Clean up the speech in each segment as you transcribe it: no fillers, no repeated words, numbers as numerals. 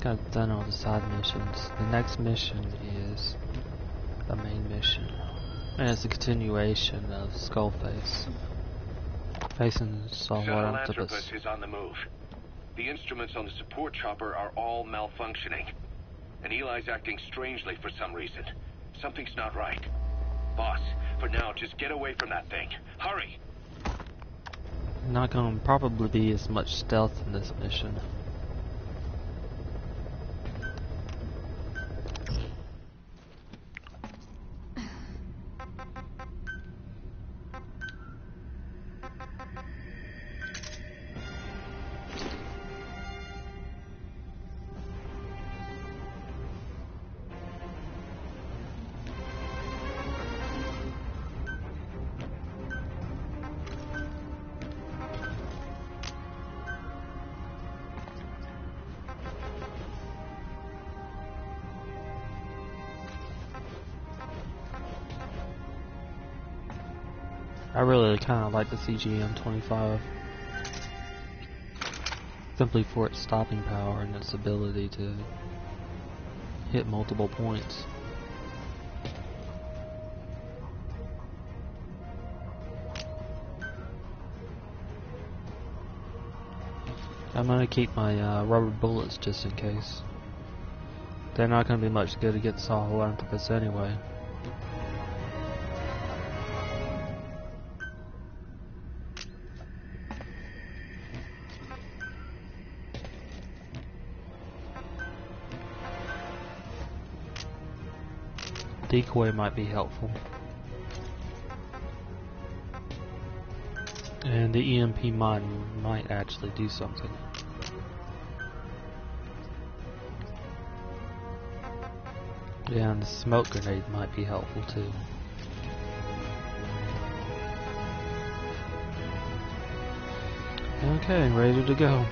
think I've done all the side missions. The next mission is the main mission. And it's a continuation of Skullface. Facing Sahelanthropus. Sahelanthropus is on the move. The instruments on the support chopper are all malfunctioning. And Eli's acting strangely for some reason. Something's not right. Boss, for now, just get away from that thing. Hurry! Not gonna probably be as much stealth in this mission. I really kind of like the CGM-25, simply for its stopping power and its ability to hit multiple points. I'm gonna keep my rubber bullets just in case. They're not gonna be much good against Sahelanthropus anyway. Decoy might be helpful. And the EMP mine might actually do something. Yeah, and the smoke grenade might be helpful too. Okay, ready to go.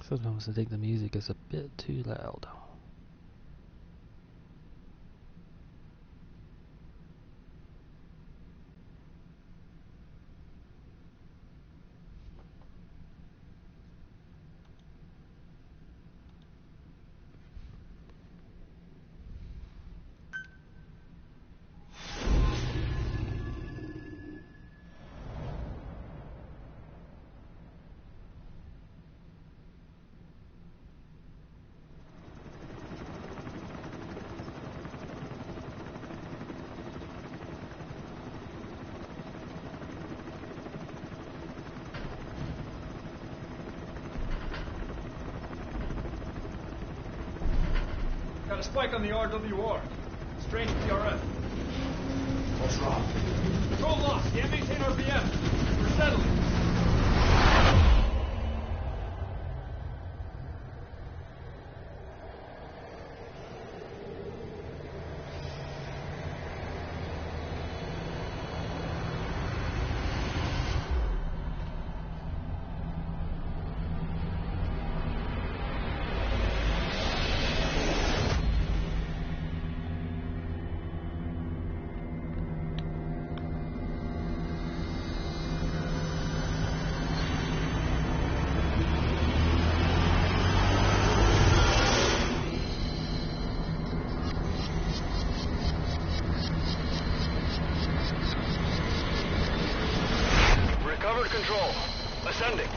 Sometimes I think the music is a bit too loud. Got a spike on the RWR. Strange PRF. What's wrong? Control lost. Can't maintain RPM. We're settling. Control. Ascending.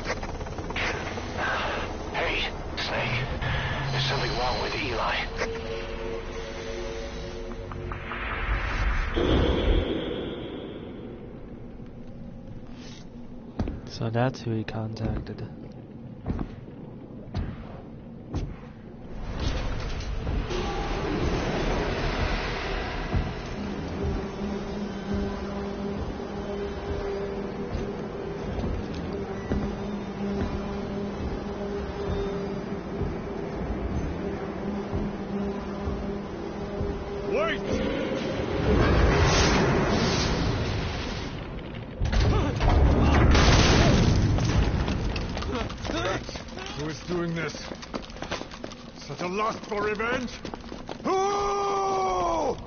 Hey, Snake. There's something wrong with Eli. So that's who he contacted. Who is doing this? lust for revenge? Ooh!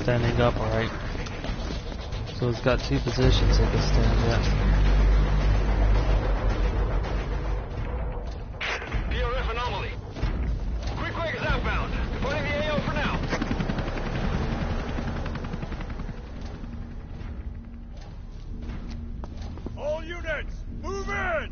Standing upright. So it's got two positions it can stand at. PRF anomaly. Quick is outbound. Departing the AO for now. All units, move in!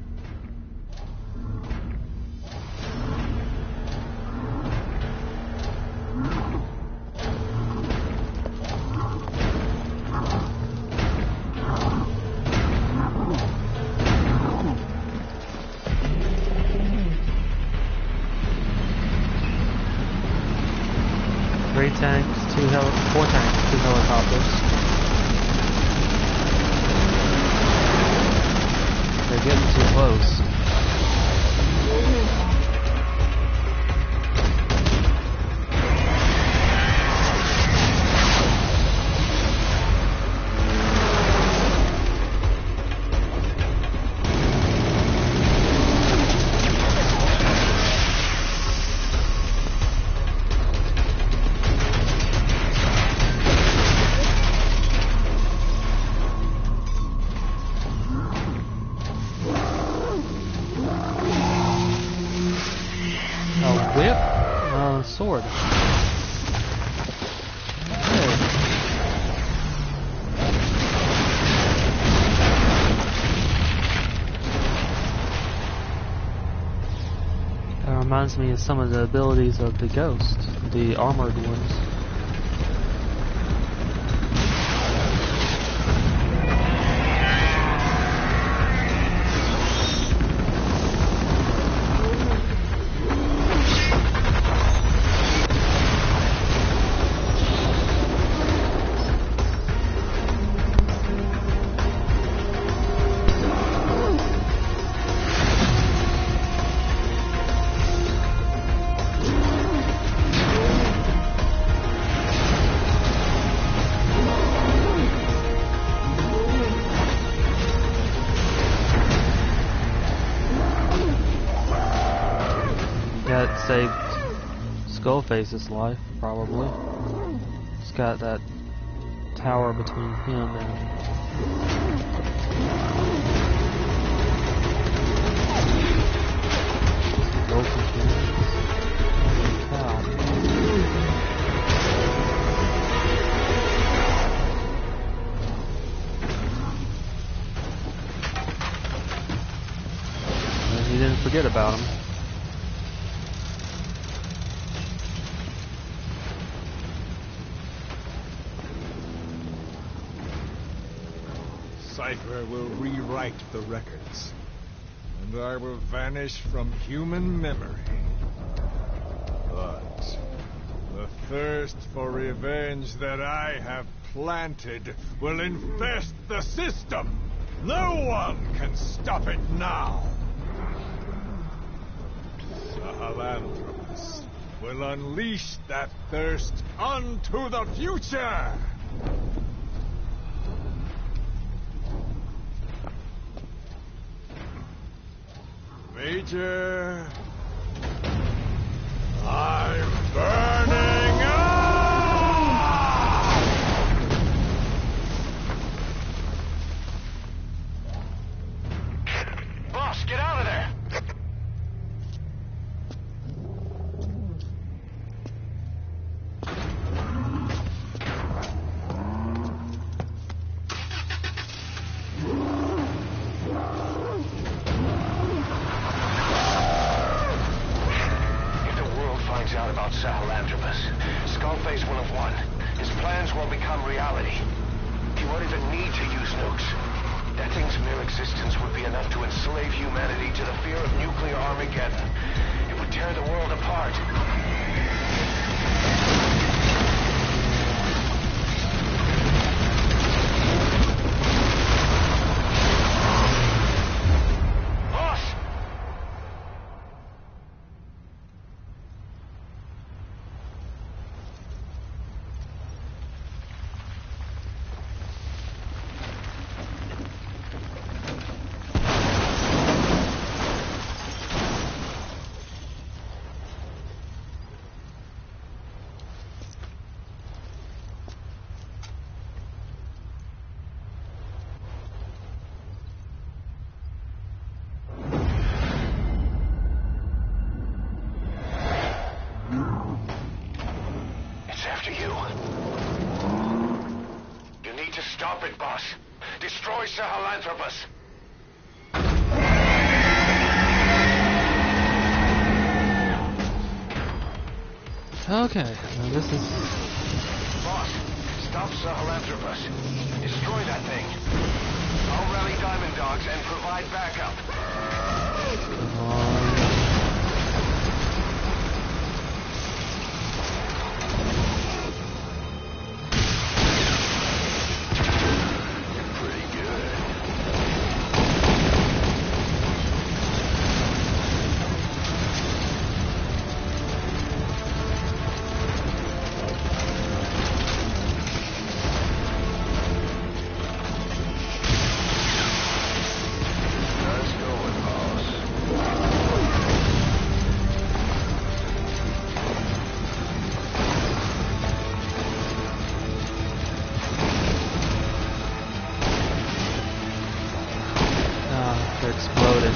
Three tanks, four tanks, 2 helicopters. They're getting too close. Sword. That reminds me of some of the abilities of the Ghost, the armored ones. Yeah, it saved Skullface's life, probably. It's got that tower between him and... And he didn't forget about him. Cypher will rewrite the records, and I will vanish from human memory. But the thirst for revenge that I have planted will infest the system. No one can stop it now. Sahelanthropus will unleash that thirst unto the future. Major, I'm burning up! Boss, get out of there! Out about Sahelanthropus, Skullface will have won. His plans will become reality. He won't even need to use nukes. That thing's mere existence would be enough to enslave humanity to the fear of nuclear Armageddon. It would tear the world apart. Stop it, boss. Destroy Sahelanthropus. Okay, now this is... Boss, stop Sahelanthropus. Destroy that thing. I'll rally Diamond Dogs and provide backup. Come on. Exploded.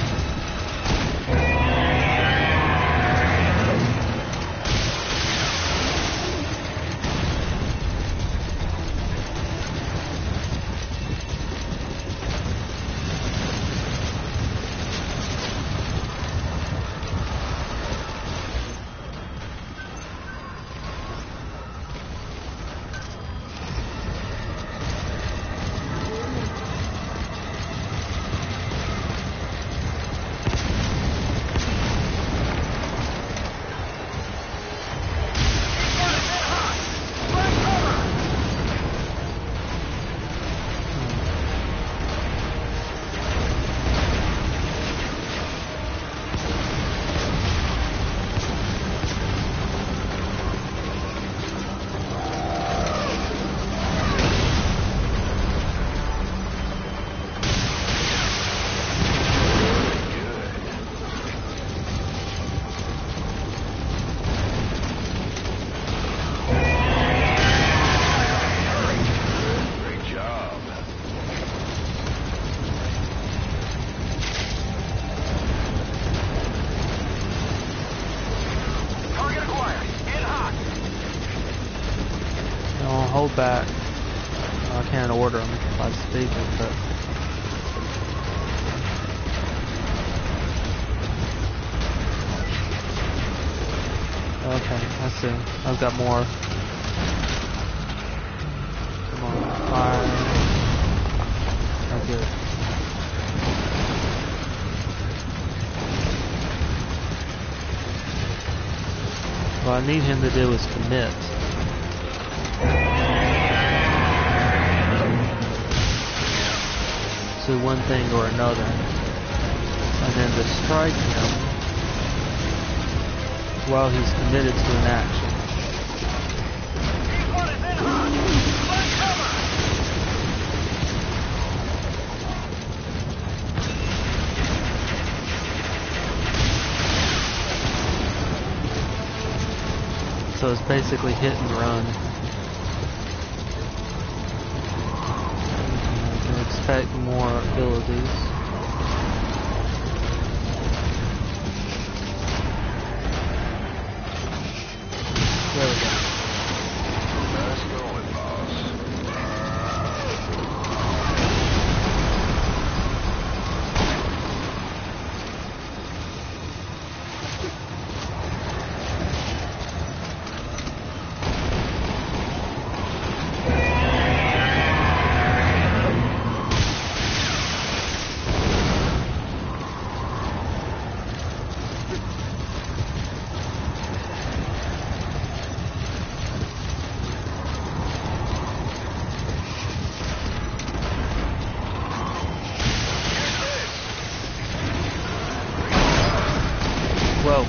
Hold back. I can't order them by speaking, but okay, I see. I've got more. Come on, fire. Oh, good. What I need him to do is commit. To one thing or another. And then to strike him while he's committed to an action. So it's basically hit and run. You can expect more abilities. There we go. Let's go, boss. Whoa.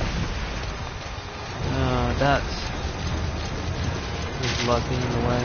That's just lucky in the way.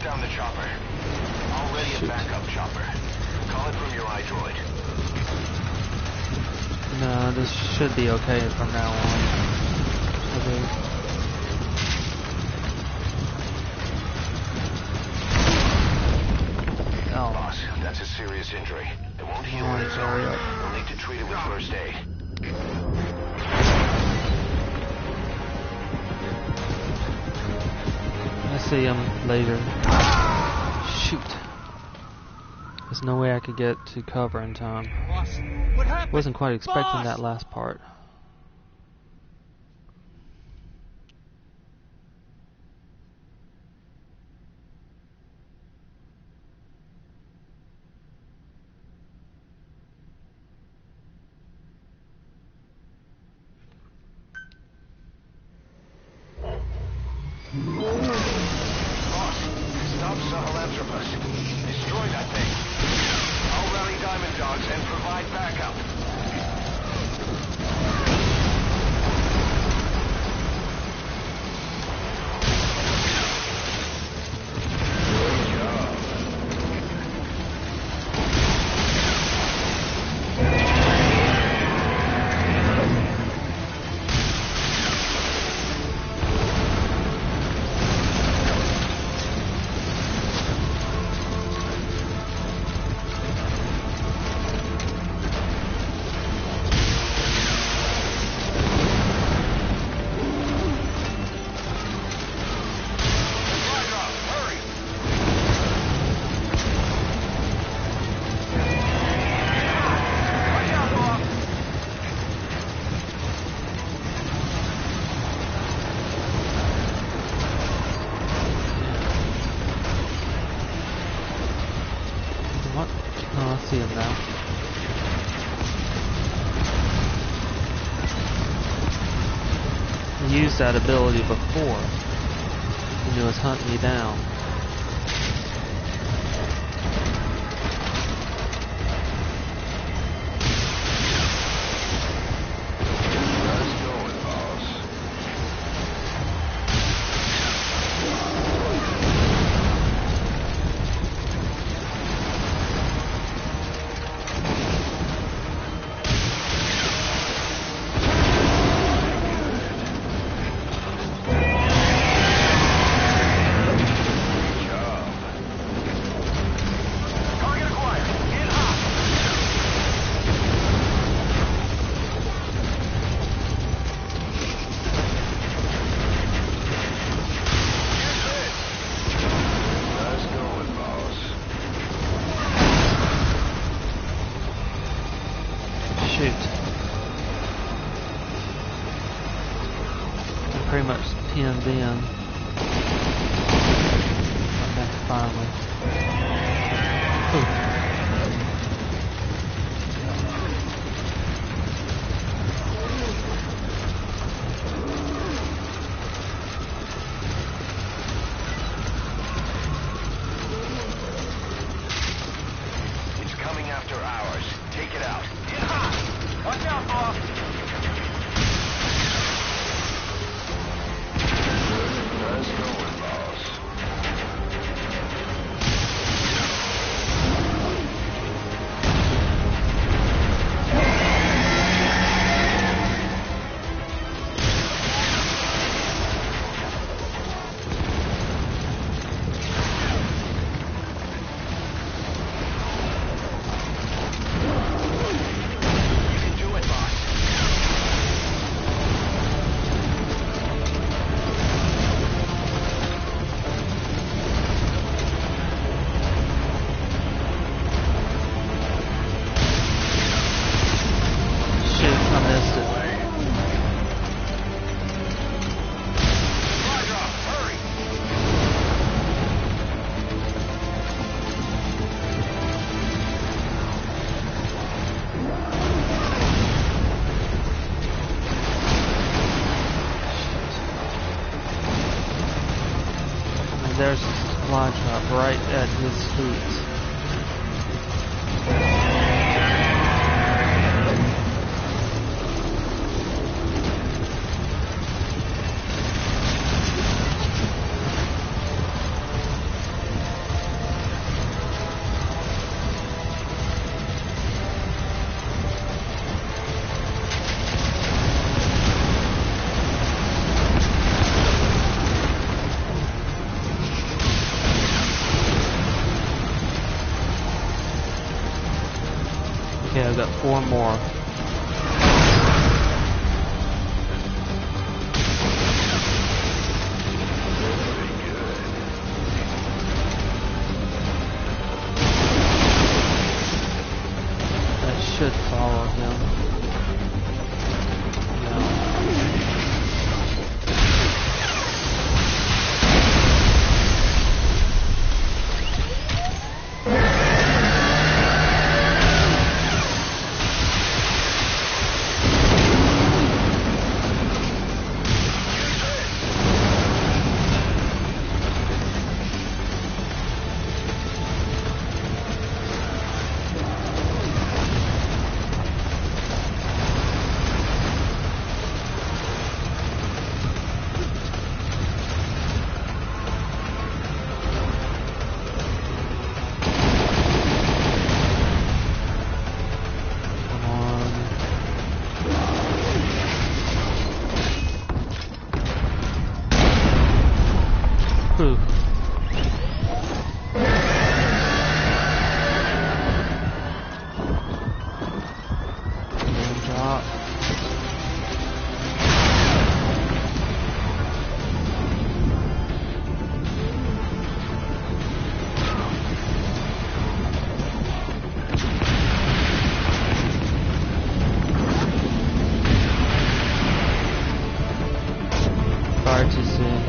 Down the chopper. Already a backup chopper. Call it from your iDroid. No, this should be okay from now on. Okay. Oh. Boss, that's a serious injury. It won't heal on its own. You'll need to treat it with first aid. I'll see him later. Shoot. There's no way I could get to cover in time. Boss, what happened? Wasn't quite expecting that last part. Boss, stop Sahelanthropus. Destroy that thing. I'll rally Diamond Dogs and provide backup. Good job. What? Oh, I see him now. I used that ability before when he was hunting me down. Let's go, boss. pretty much pinned in. Okay, finally. Ooh. It's coming after ours. Take it out. Watch out, boss! Nice going, boss. You can do it, boss. Shoot, I missed it. Fly drop, hurry! And there's a supply drop right at his feet. Okay, I've got 4 more. That should follow him. Whew. Drop. Far too soon.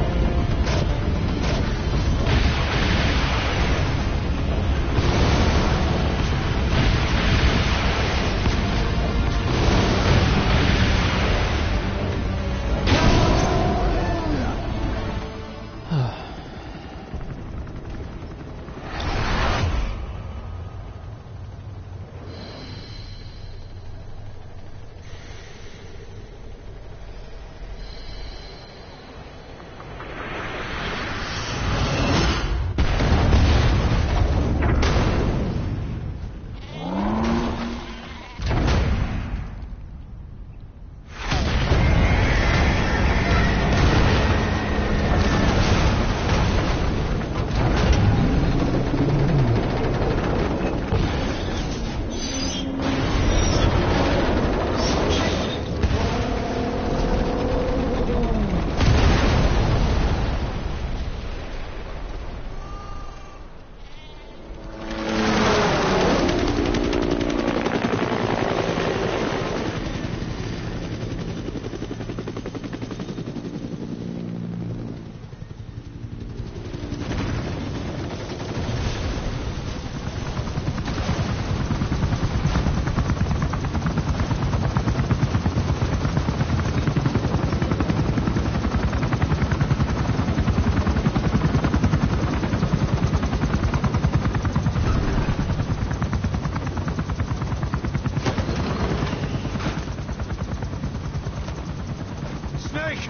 Snake!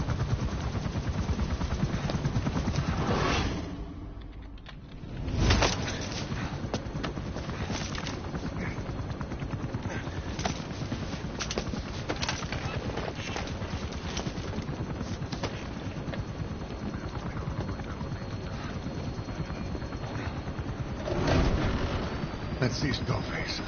Let's see Skullface.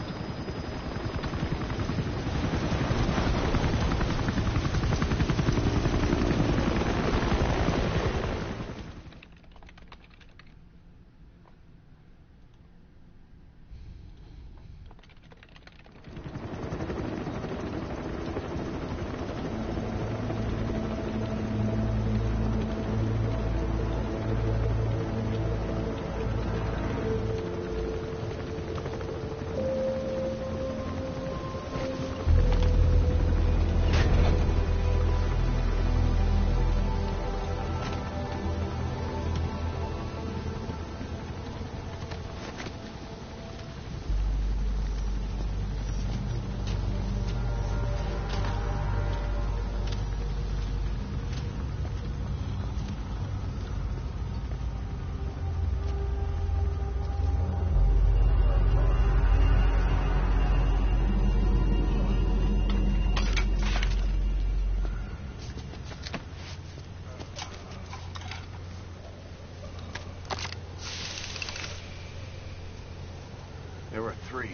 There were 3.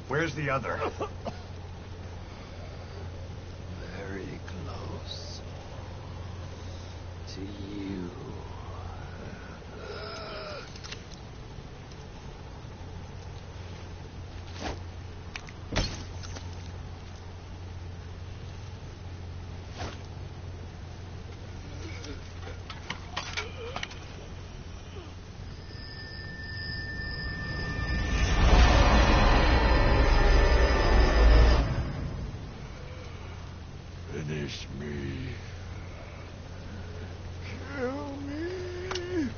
Where's the other? Very close to you. Finish me. Kill me.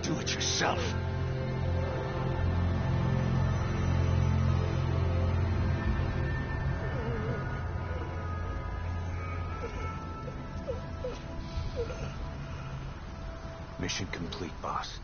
Do it yourself. Mission complete, boss.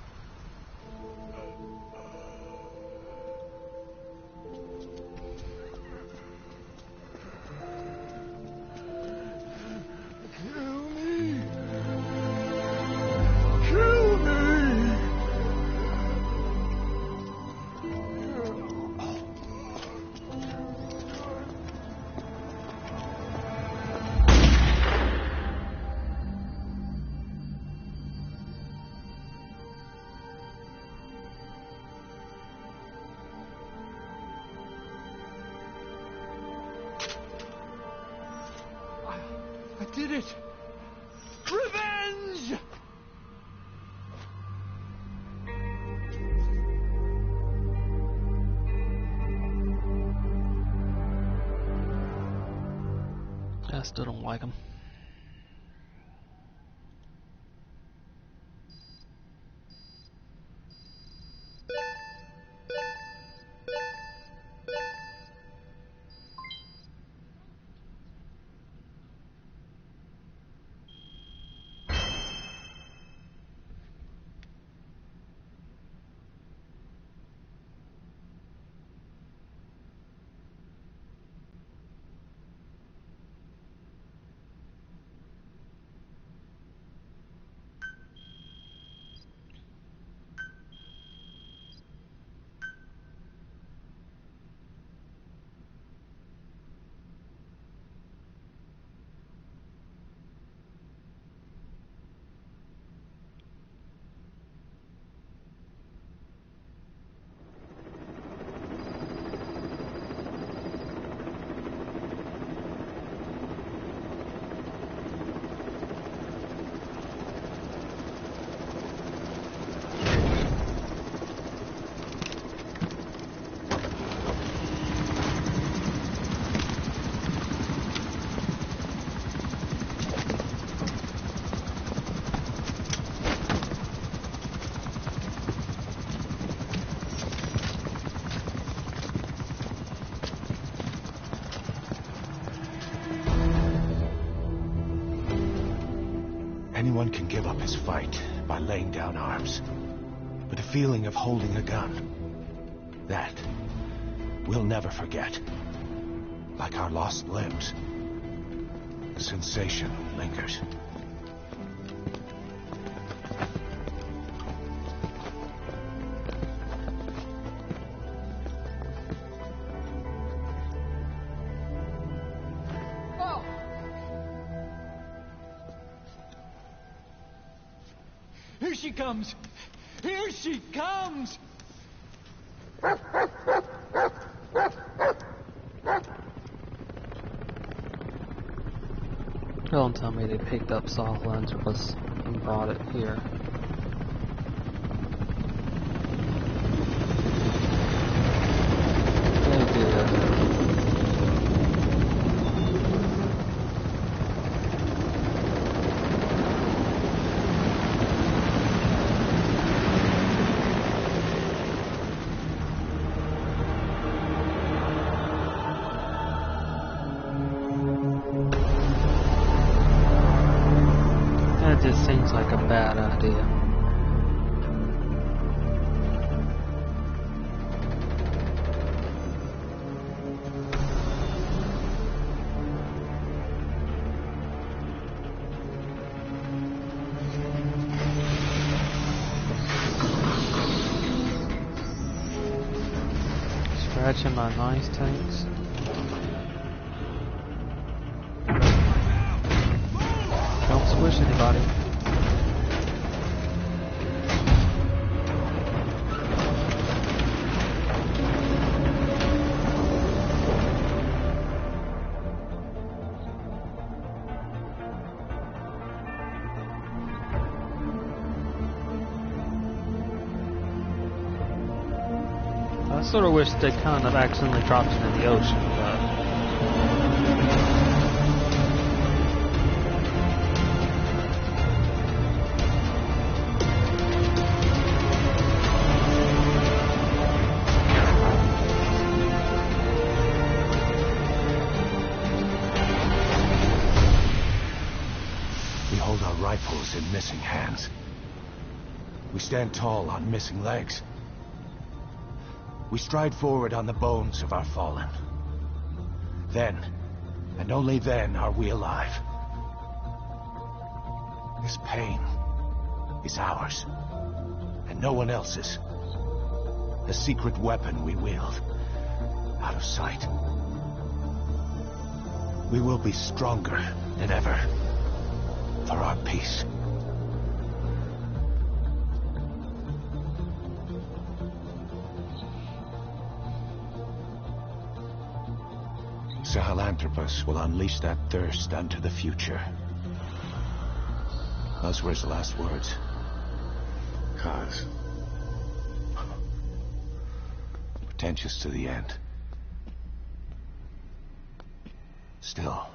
I did it! Revenge! I still don't like him. Anyone can give up his fight by laying down arms. But the feeling of holding a gun, that we'll never forget. Like our lost limbs, the sensation lingers. Here she comes! Here she comes! Don't tell me they picked up Sahelanthropus and brought it here. They did. That just seems like a bad idea. Scratching my nice tanks. Don't squish anybody. I sort of wish they kind of accidentally dropped it in the ocean, but We hold our rifles in missing hands. We stand tall on missing legs. We stride forward on the bones of our fallen. Then, and only then, are we alive. This pain is ours, and no one else's. The secret weapon we wield, out of sight. We will be stronger than ever, for our peace. Sahelanthropus will unleash that thirst unto the future. Those were his last words. Cause? Pretentious to the end. Still,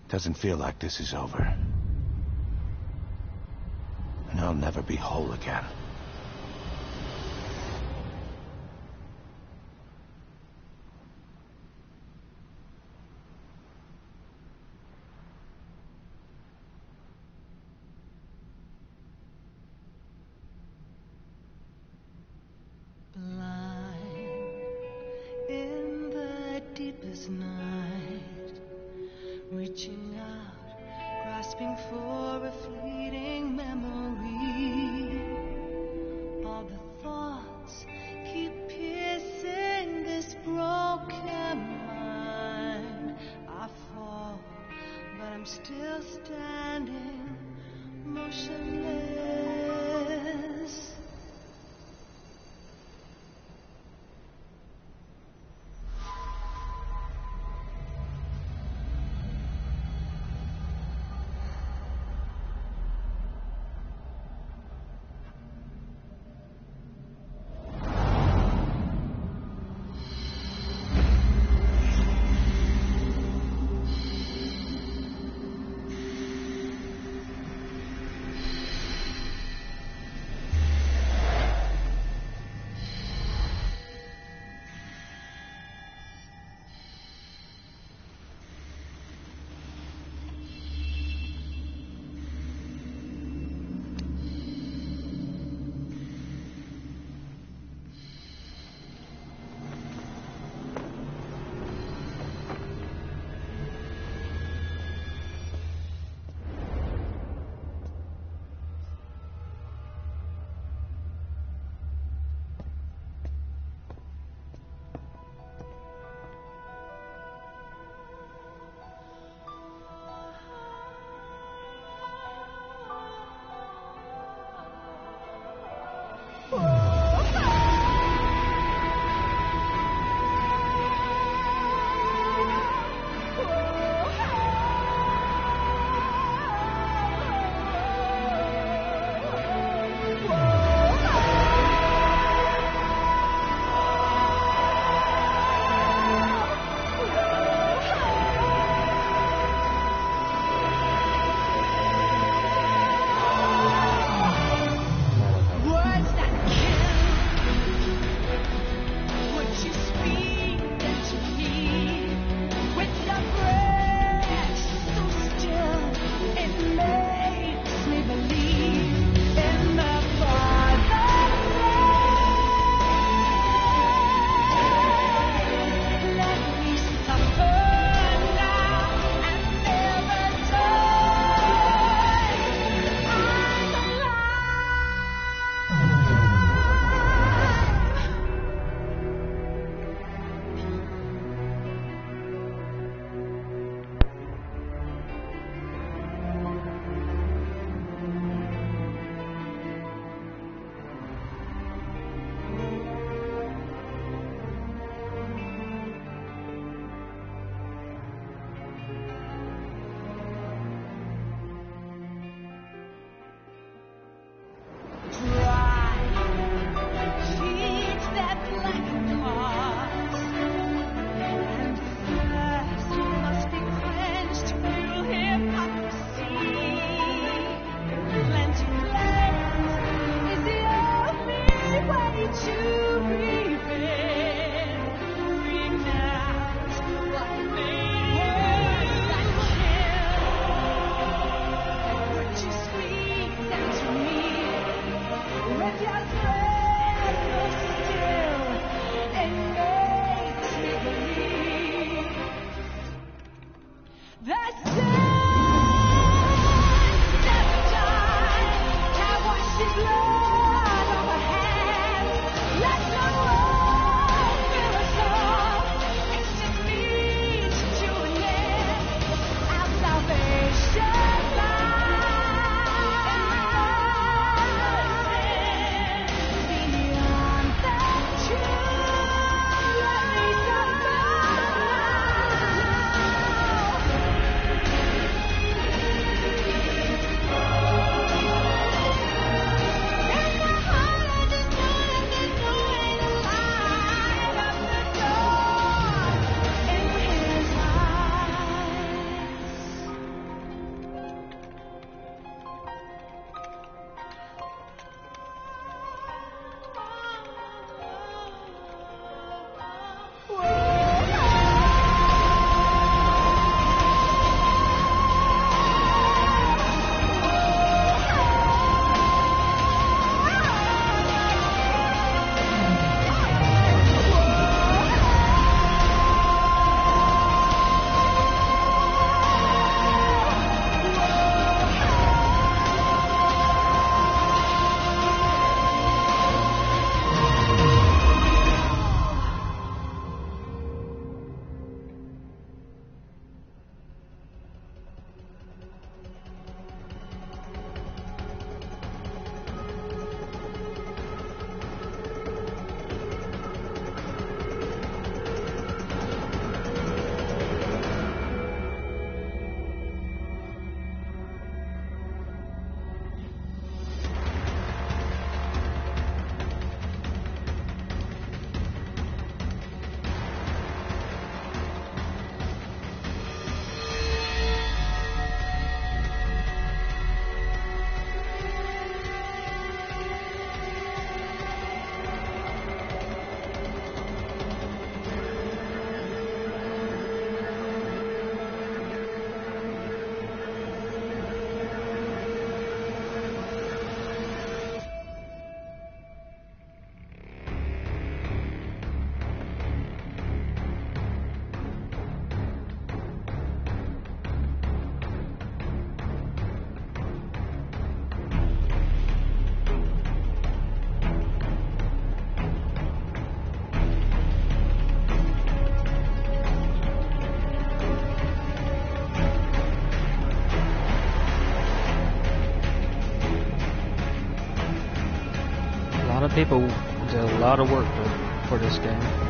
doesn't feel like this is over. And I'll never be whole again. In the deepest night, reaching out, grasping for a fleeting memory. All the thoughts keep piercing this broken mind. I fall, but I'm still standing, motionless. of people did a lot of work for this game.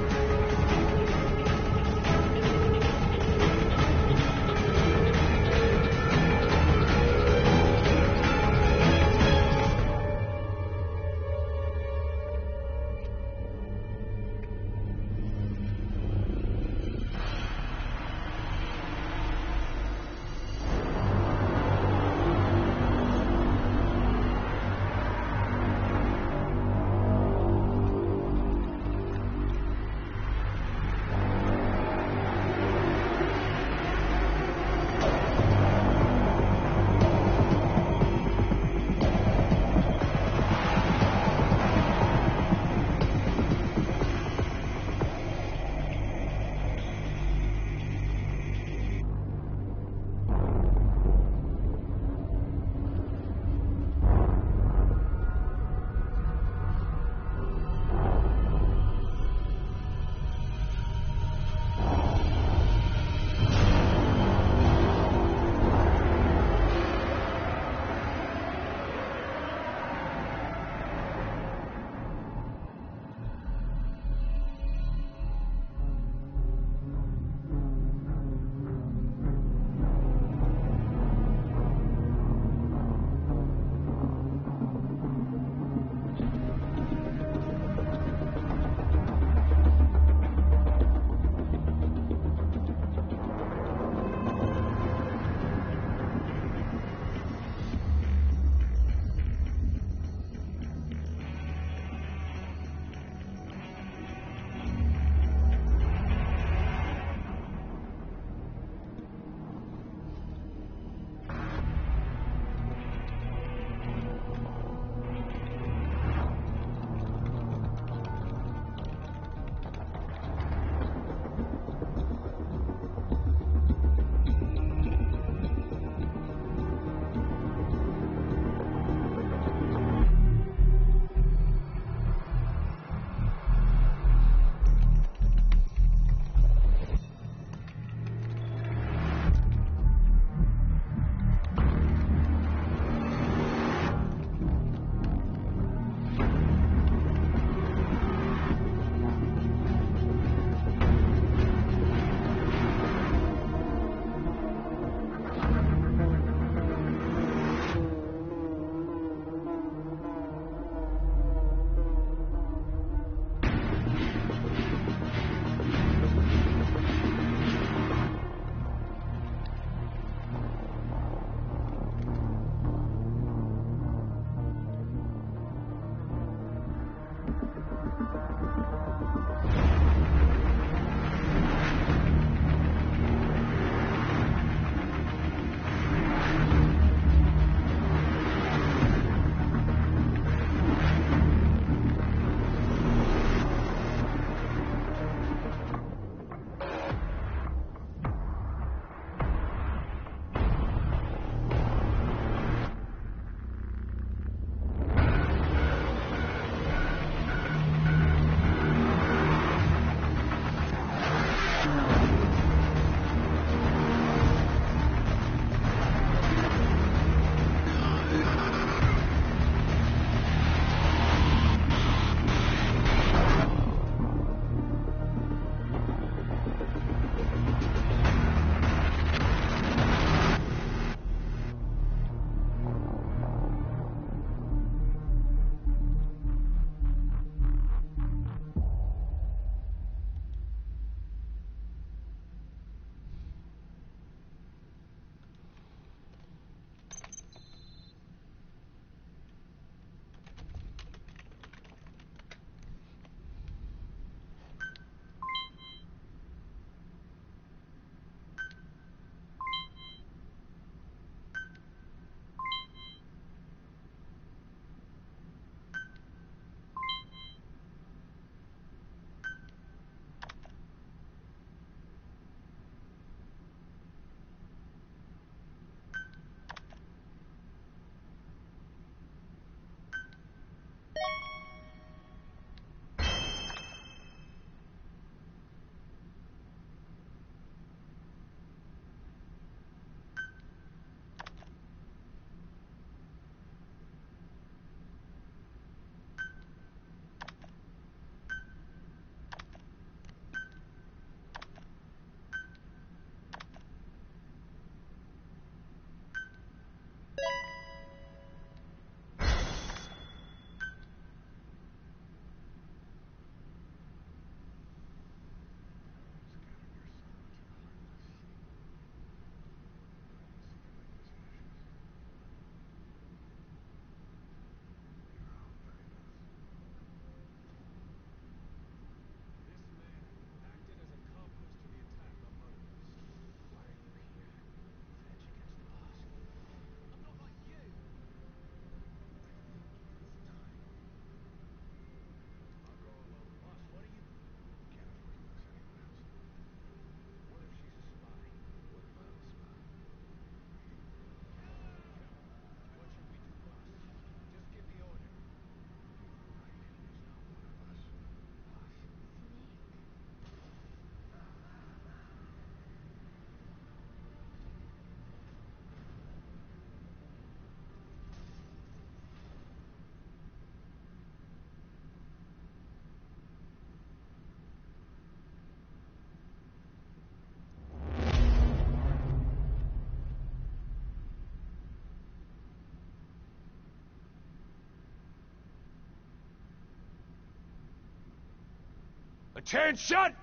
Attention!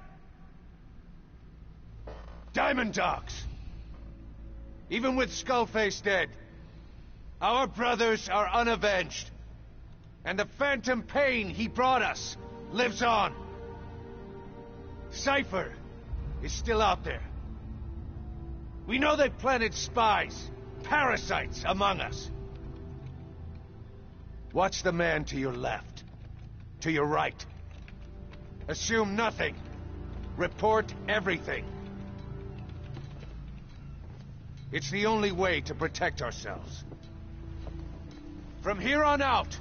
Diamond Dogs! Even with Skullface dead, our brothers are unavenged. And the phantom pain he brought us lives on. Cypher is still out there. We know they've planted spies, parasites among us. Watch the man to your left, to your right. Assume nothing. Report everything. It's the only way to protect ourselves. From here on out,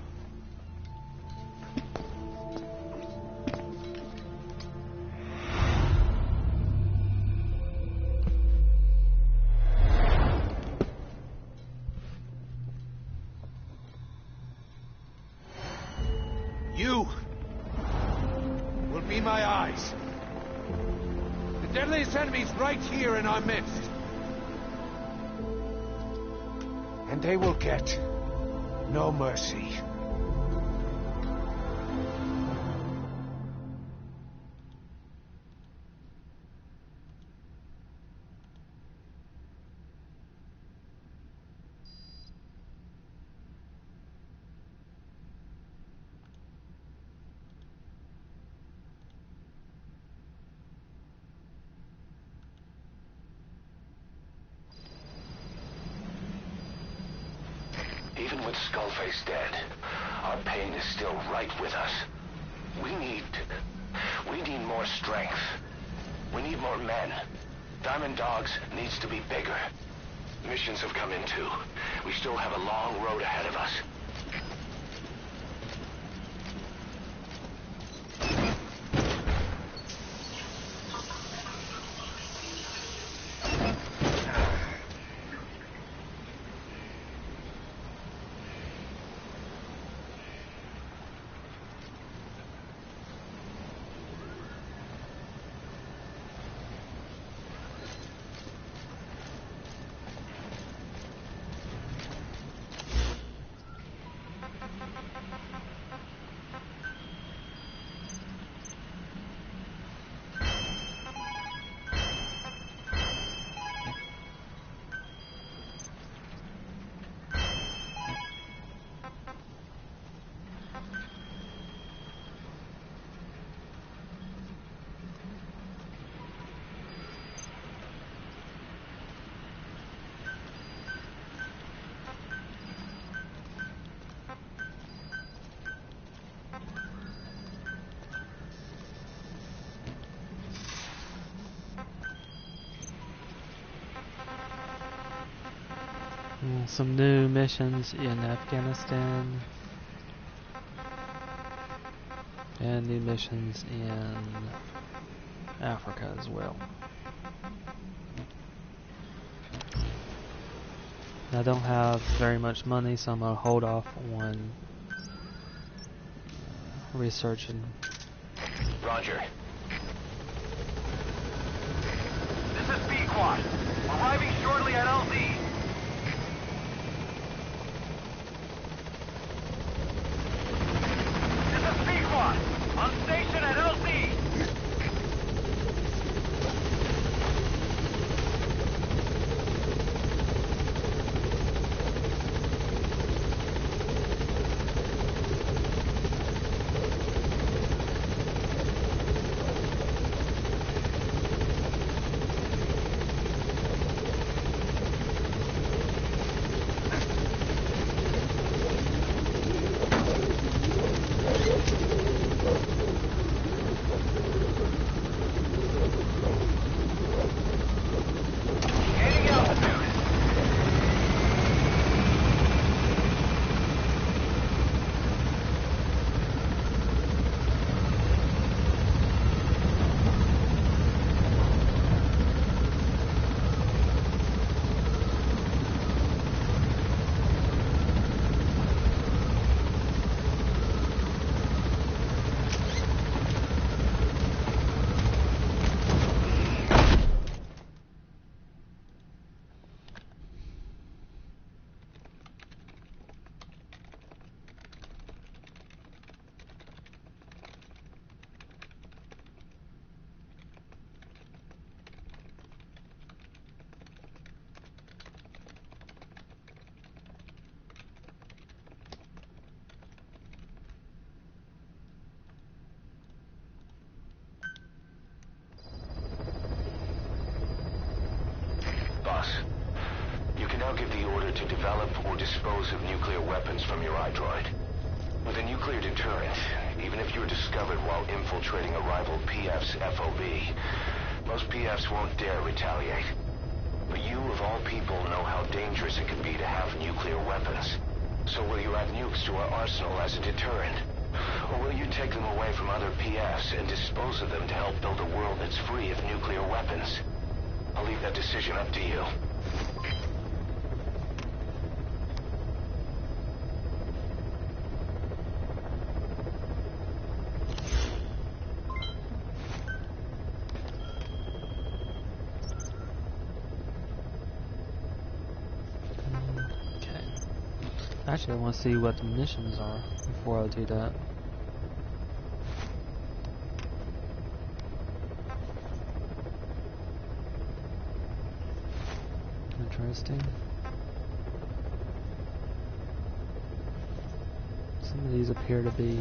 you will be my eyes. The deadliest enemy's right here in our midst. And they will get no mercy. Even with Skullface dead, our pain is still right with us. We need more strength. We need more men. Diamond Dogs needs to be bigger. Missions have come in too. We still have a long road ahead of us. Some new missions in Afghanistan and new missions in Africa as well. I don't have very much money, so I'm going to hold off on researching. Roger. This is B-Quad. Arriving shortly at LZ. On station at LZ! now give the order to develop or dispose of nuclear weapons from your iDroid. With a nuclear deterrent, even if you're discovered while infiltrating a rival PF's FOB, most PFs won't dare retaliate. But you, of all people, know how dangerous it can be to have nuclear weapons. So will you add nukes to our arsenal as a deterrent? Or will you take them away from other PFs and dispose of them to help build a world that's free of nuclear weapons? I'll leave that decision up to you. Actually, I want to see what the missions are before I do that. Interesting. Some of these appear to be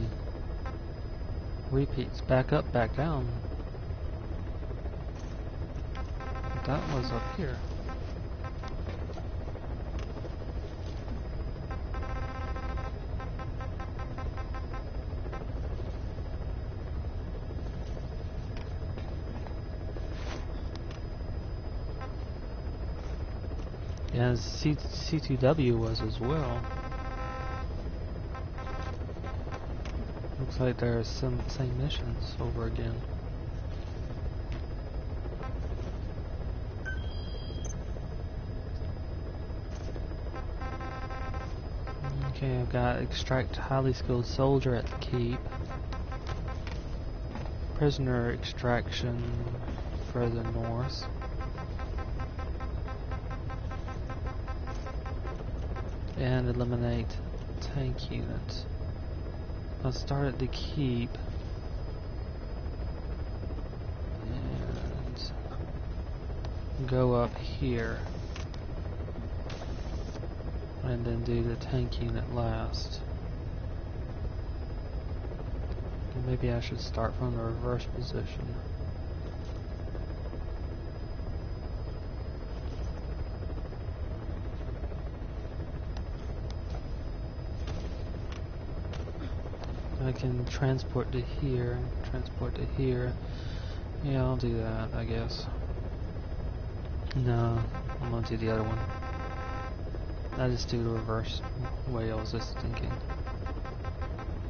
repeats. Back up, back down. That was up here. As C2W was as well. Looks like there are some same missions over again. Okay, I've got extract highly skilled soldier at the keep. Prisoner extraction further north. And eliminate tank units. I'll start at the keep and go up here and then do the tank unit last. And maybe I should start from the reverse position. I can transport to here, transport to here. Yeah, I'll do that, I guess. No, I'm gonna do the other one. I just do the reverse way I was just thinking.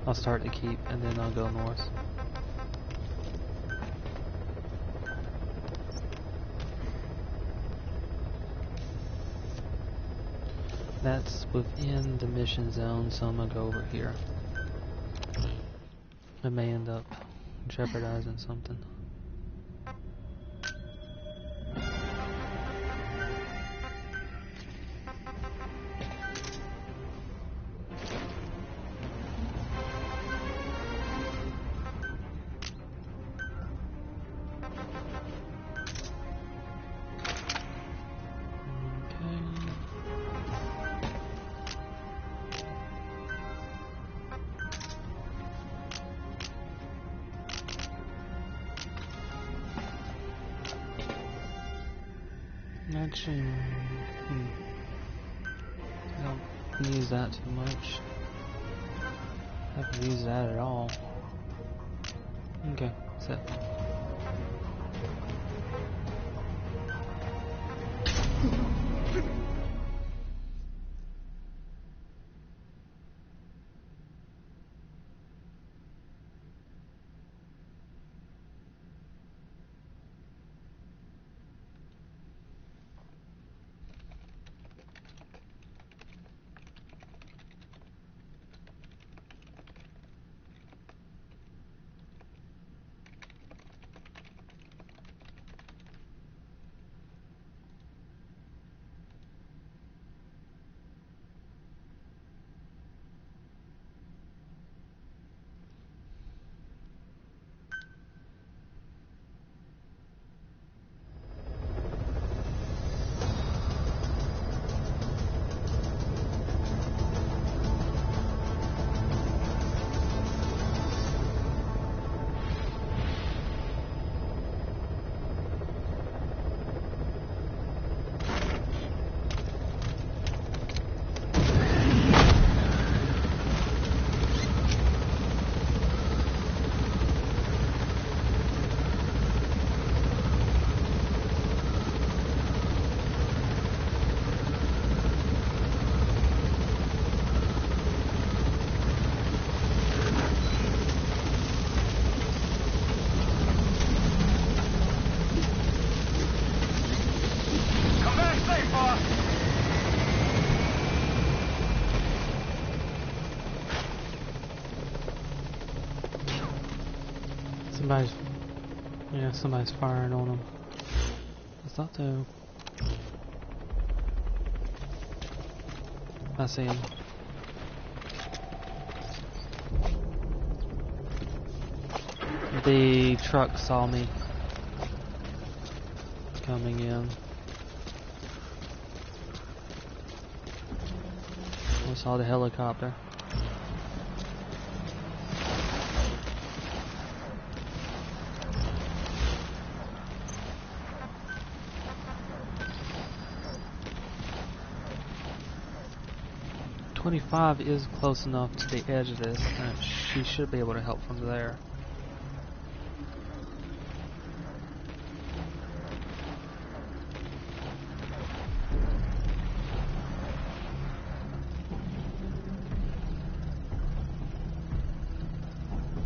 I'll start to keep and then I'll go north. That's within the mission zone, so I'm gonna go over here. I may end up jeopardizing something. Actually, I don't use that too much. I haven't used that at all. Okay, set. Somebody's firing on them. I thought though. I see him. The truck saw me coming in. I saw the helicopter. .25 is close enough to the edge of this, and she should be able to help from there.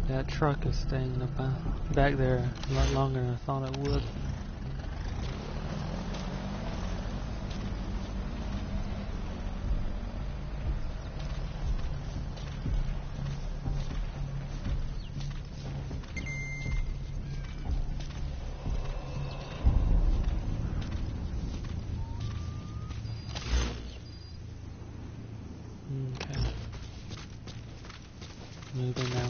That truck is staying back there a lot longer than I thought it would. Okay. Moving now.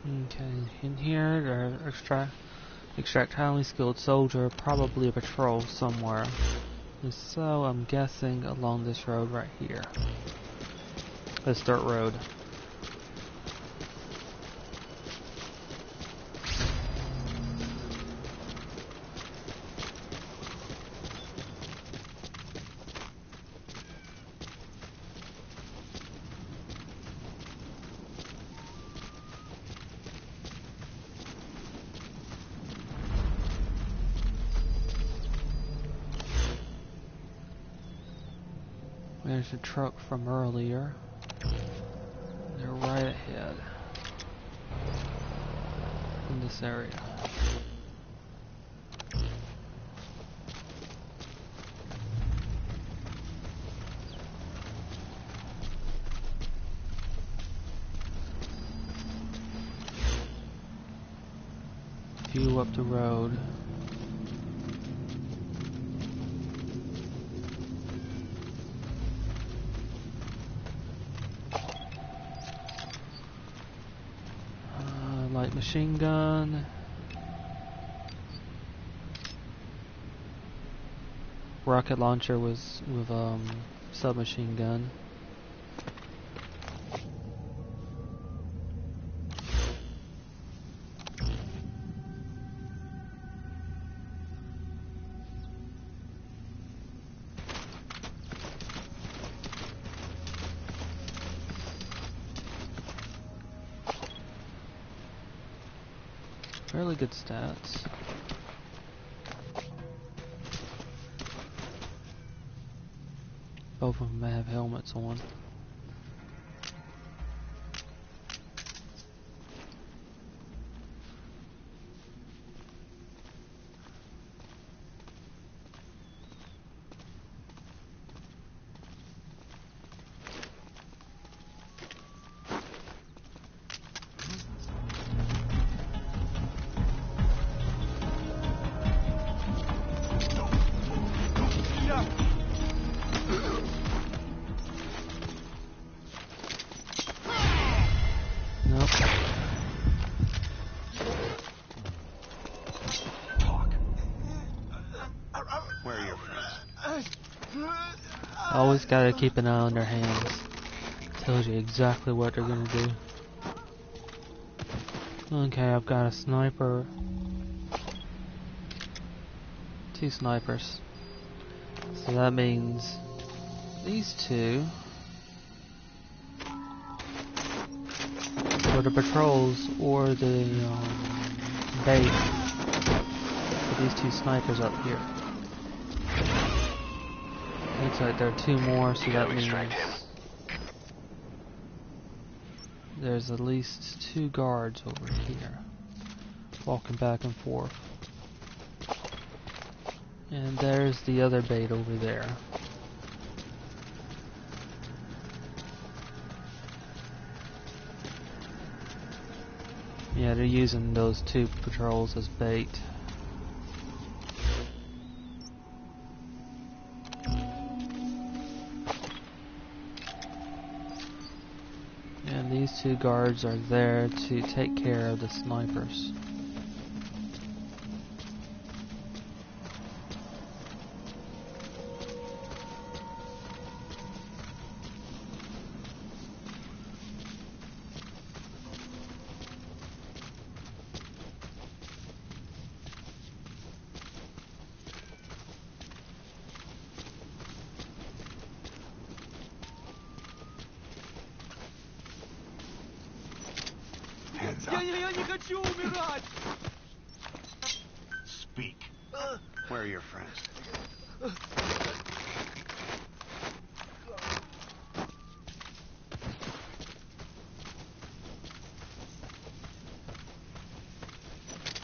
Okay, in here, there extract highly skilled soldier, probably a patrol somewhere. And so I'm guessing along this road right here. This dirt road. There's a truck from earlier. They're right in this area. View up the road. Light machine gun. Rocket launcher with submachine gun. Fairly good stats. Both of them have helmets on. Always gotta keep an eye on their hands. Tells you exactly what they're gonna do. Okay, I've got a sniper. 2 snipers. So that means these 2 for the patrols or the bait for these 2 snipers up here. Looks like there are 2 more, so that means there's at least 2 guards over here, walking back and forth. And there's the other bait over there. Yeah, they're using those 2 patrols as bait. These 2 guards are there to take care of the snipers. Speak. Where are your friends?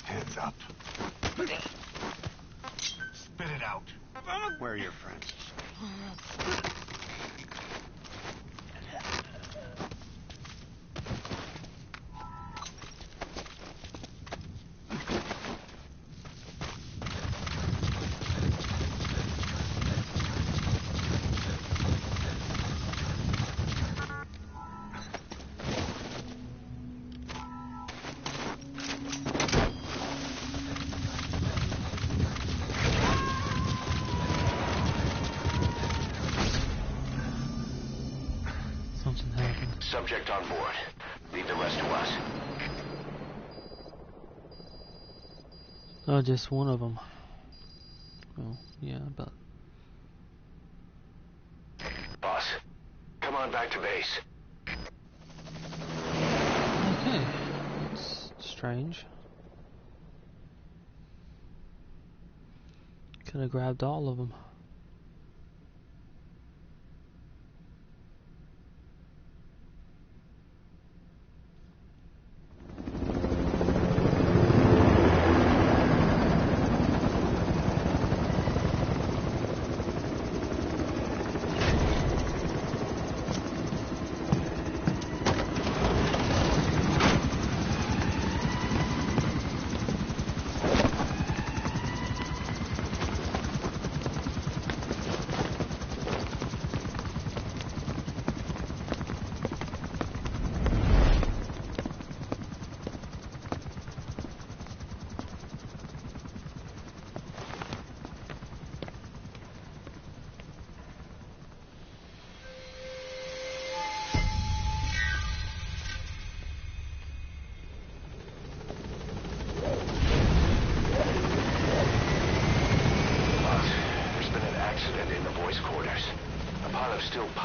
Hands up. Spit it out. Where are your friends? Subject on board. Leave the rest to us. Oh, just one of them. Oh, yeah, but... Boss, come on back to base. Okay, that's strange. Could have grabbed all of them.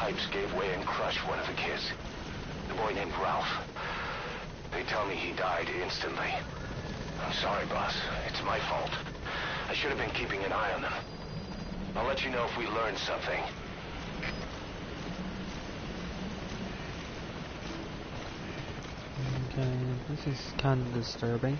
pipes gave way and crushed one of the kids. The boy named Ralph. They tell me he died instantly. I'm sorry, boss. It's my fault. I should have been keeping an eye on them. I'll let you know if we learn something. Okay, this is kind of disturbing.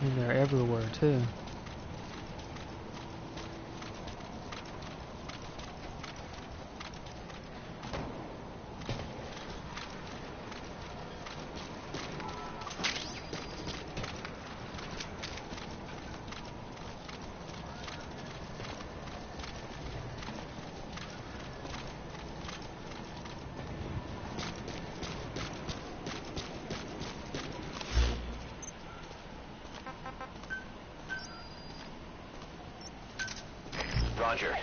And they're everywhere too. Roger.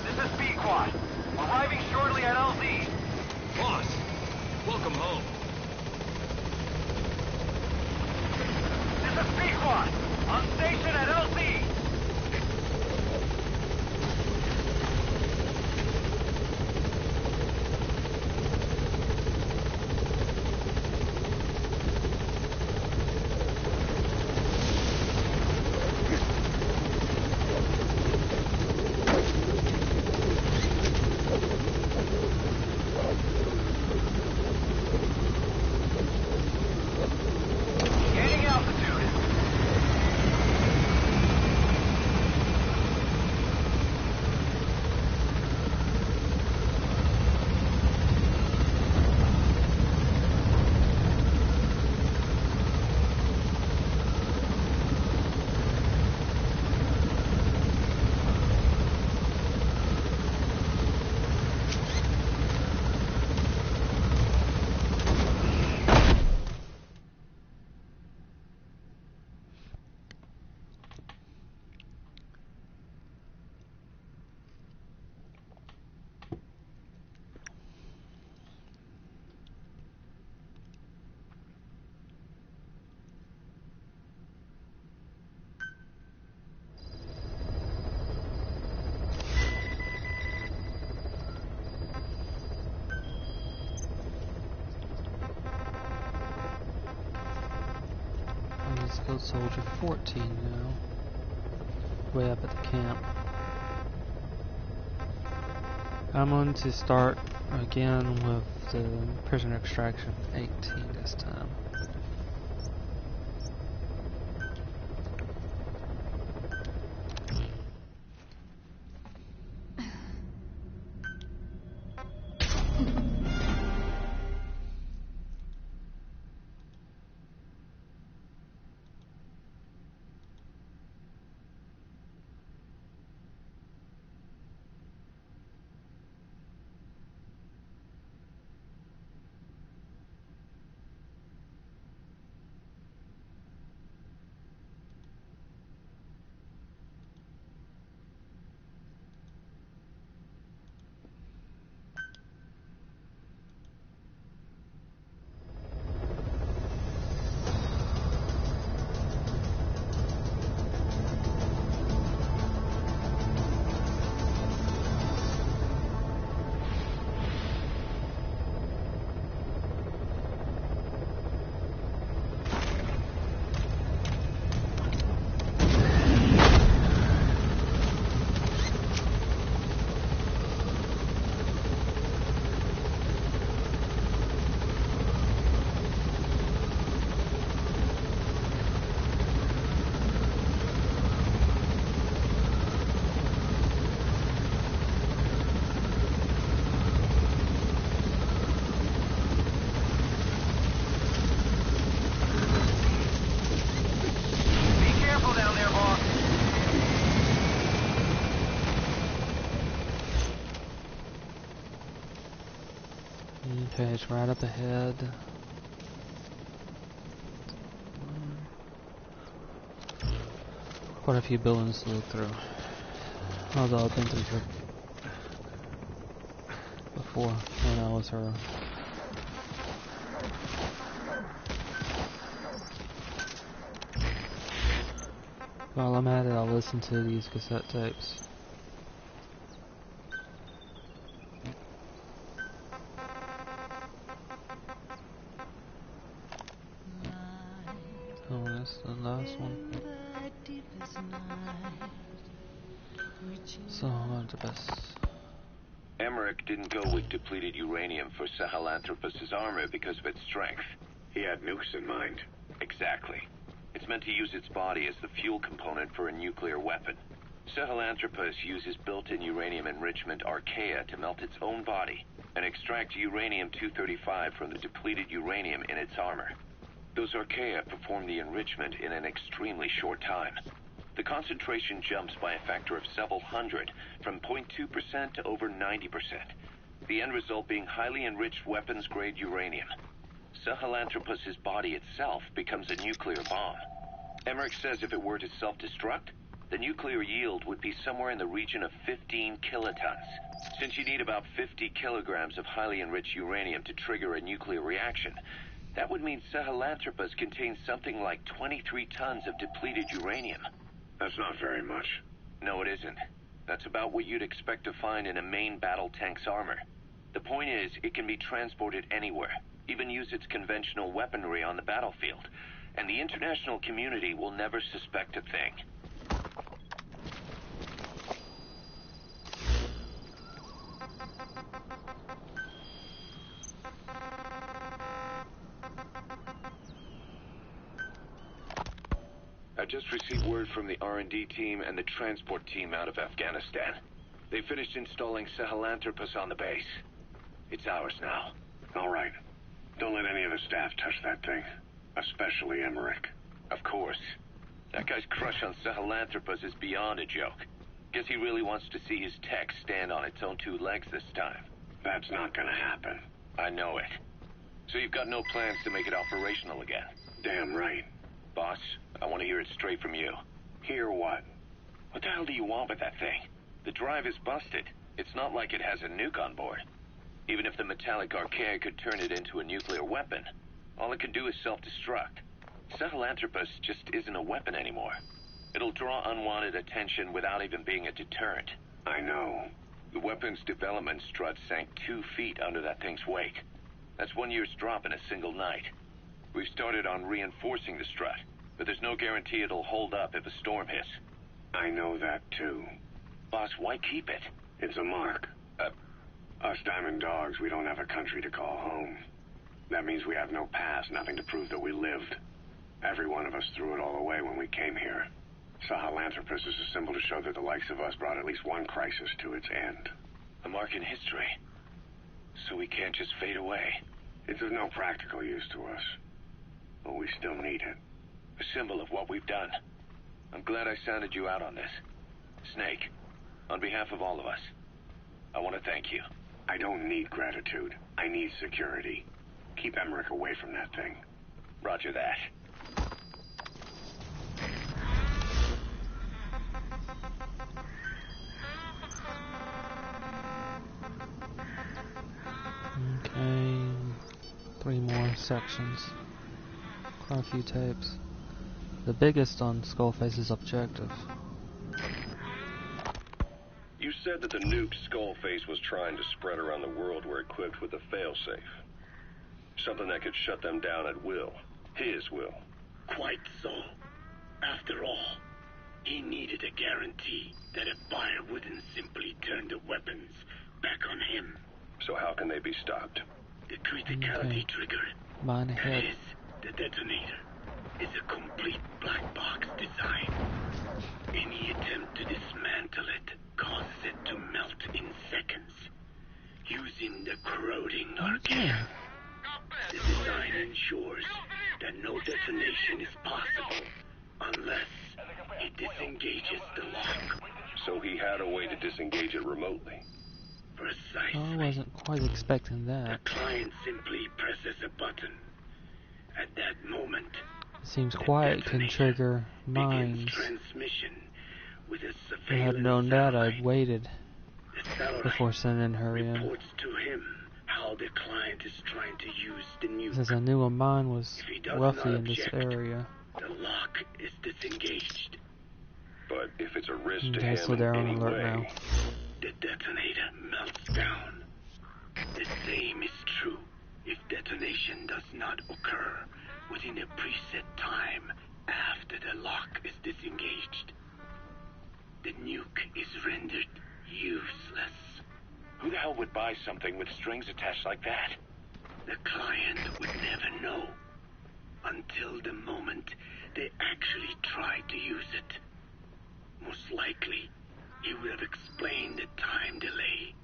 This is B-Quad. Arriving shortly at LZ. Boss, welcome home. This is B-Quad. On station at LZ. Gaining altitude. Let's go Soldier 14 now. Way up at the camp. I'm going to start again with the prisoner extraction 18 this time. Okay, it's right up ahead. quite a few buildings to look through. Although I've been through here before when I was her. While I'm at it, I'll listen to these cassette tapes. Oh, that's the last one. Sahelanthropus. Emmerich didn't go with depleted uranium for Sahelanthropus' armor because of its strength. He had nukes in mind. Exactly. It's meant to use its body as the fuel component for a nuclear weapon. Sahelanthropus uses built-in uranium enrichment archaea to melt its own body and extract uranium-235 from the depleted uranium in its armor. Those archaea perform the enrichment in an extremely short time. The concentration jumps by a factor of several hundred, from 0.2% to over 90%. The end result being highly enriched weapons-grade uranium. Sahelanthropus' body itself becomes a nuclear bomb. Emmerich says if it were to self-destruct, the nuclear yield would be somewhere in the region of 15 kilotons. Since you need about 50 kilograms of highly enriched uranium to trigger a nuclear reaction, that would mean Sahelanthropus contains something like 23 tons of depleted uranium. That's not very much. No, it isn't. That's about what you'd expect to find in a main battle tank's armor. The point is, it can be transported anywhere, even use its conventional weaponry on the battlefield, and the international community will never suspect a thing. I just received word from the R&D team and the transport team out of Afghanistan. They finished installing Sahelanthropus on the base. It's ours now. All right. Don't let any of the staff touch that thing. Especially Emmerich. Of course. That guy's crush on Sahelanthropus is beyond a joke. Guess he really wants to see his tech stand on its own two legs this time. That's not gonna happen. I know it. So you've got no plans to make it operational again? Damn right. Boss, I want to hear it straight from you. Hear what? What the hell do you want with that thing? The drive is busted. It's not like it has a nuke on board. Even if the metallic archaea could turn it into a nuclear weapon, all it can do is self-destruct. Sahelanthropus just isn't a weapon anymore. It'll draw unwanted attention without even being a deterrent. I know. The weapon's development strut sank 2 feet under that thing's weight. That's 1 year's drop in a single night. We've started on reinforcing the strut, but there's no guarantee it'll hold up if a storm hits. I know that, too. Boss, why keep it? It's a mark. Us diamond dogs, we don't have a country to call home. That means we have no past, nothing to prove that we lived. Every one of us threw it all away when we came here. Sahelanthropus is a symbol to show that the likes of us brought at least one crisis to its end. A mark in history. So we can't just fade away. It's of no practical use to us. But we still need it. A symbol of what we've done. I'm glad I sounded you out on this. Snake, on behalf of all of us, I want to thank you. I don't need gratitude. I need security. Keep Emmerich away from that thing. Roger that. Okay, 3 more sections. Quite a few tapes. The biggest on Skullface's objective. You said that the nuke Skullface was trying to spread around the world were equipped with a failsafe. Something that could shut them down at will. His will. Quite so. After all, he needed a guarantee that a buyer wouldn't simply turn the weapons back on him. So how can they be stopped? The criticality trigger, Mine that ahead. is, the detonator, is a complete black box design. Any attempt to dismantle it causes it to melt in seconds, using the corroding archaea. The design ensures that no detonation is possible unless it disengages the lock. So he had a way to disengage it remotely. Precisely. I wasn't quite expecting that. The client simply presses a button. At that moment, seems quiet can trigger mines. Transmission with a If I had known that, I'd waited before sending her in. Reports to him how the client is trying to use the nuke. Since I knew a mine was roughly in this object, area. The lock is disengaged. But if it's a risk to Okay, so him they're in on any alert way, now. The detonator melts down. The same is true if detonation does not occur within a preset time after the lock is disengaged. The nuke is rendered useless. Who the hell would buy something with strings attached like that? The client would never know until the moment they actually try to use it. Most likely, he would have explained the time delay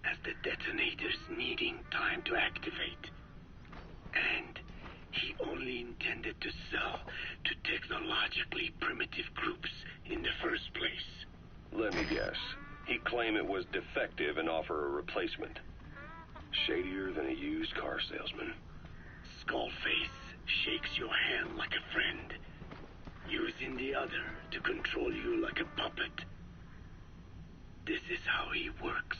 as the detonators needing time to activate. And he only intended to sell to technologically primitive groups in the first place. let me guess. He'd claim it was defective and offer a replacement. Shadier than a used car salesman. Skullface shakes your hand like a friend, using the other to control you like a puppet. This is how he works.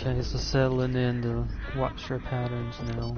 Okay, so settling in to watch their patterns now.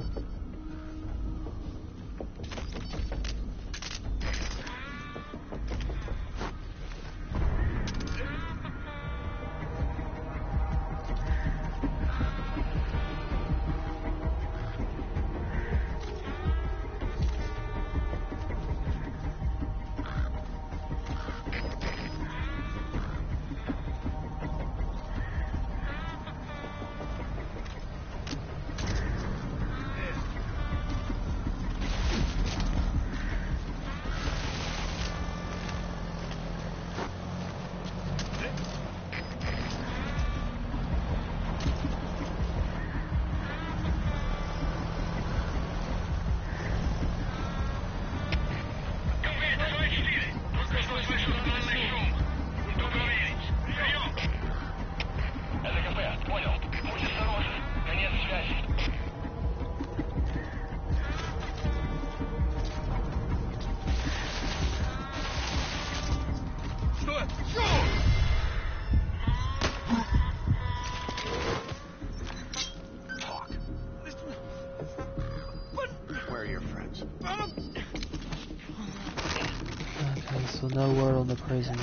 So no word on the prisoner.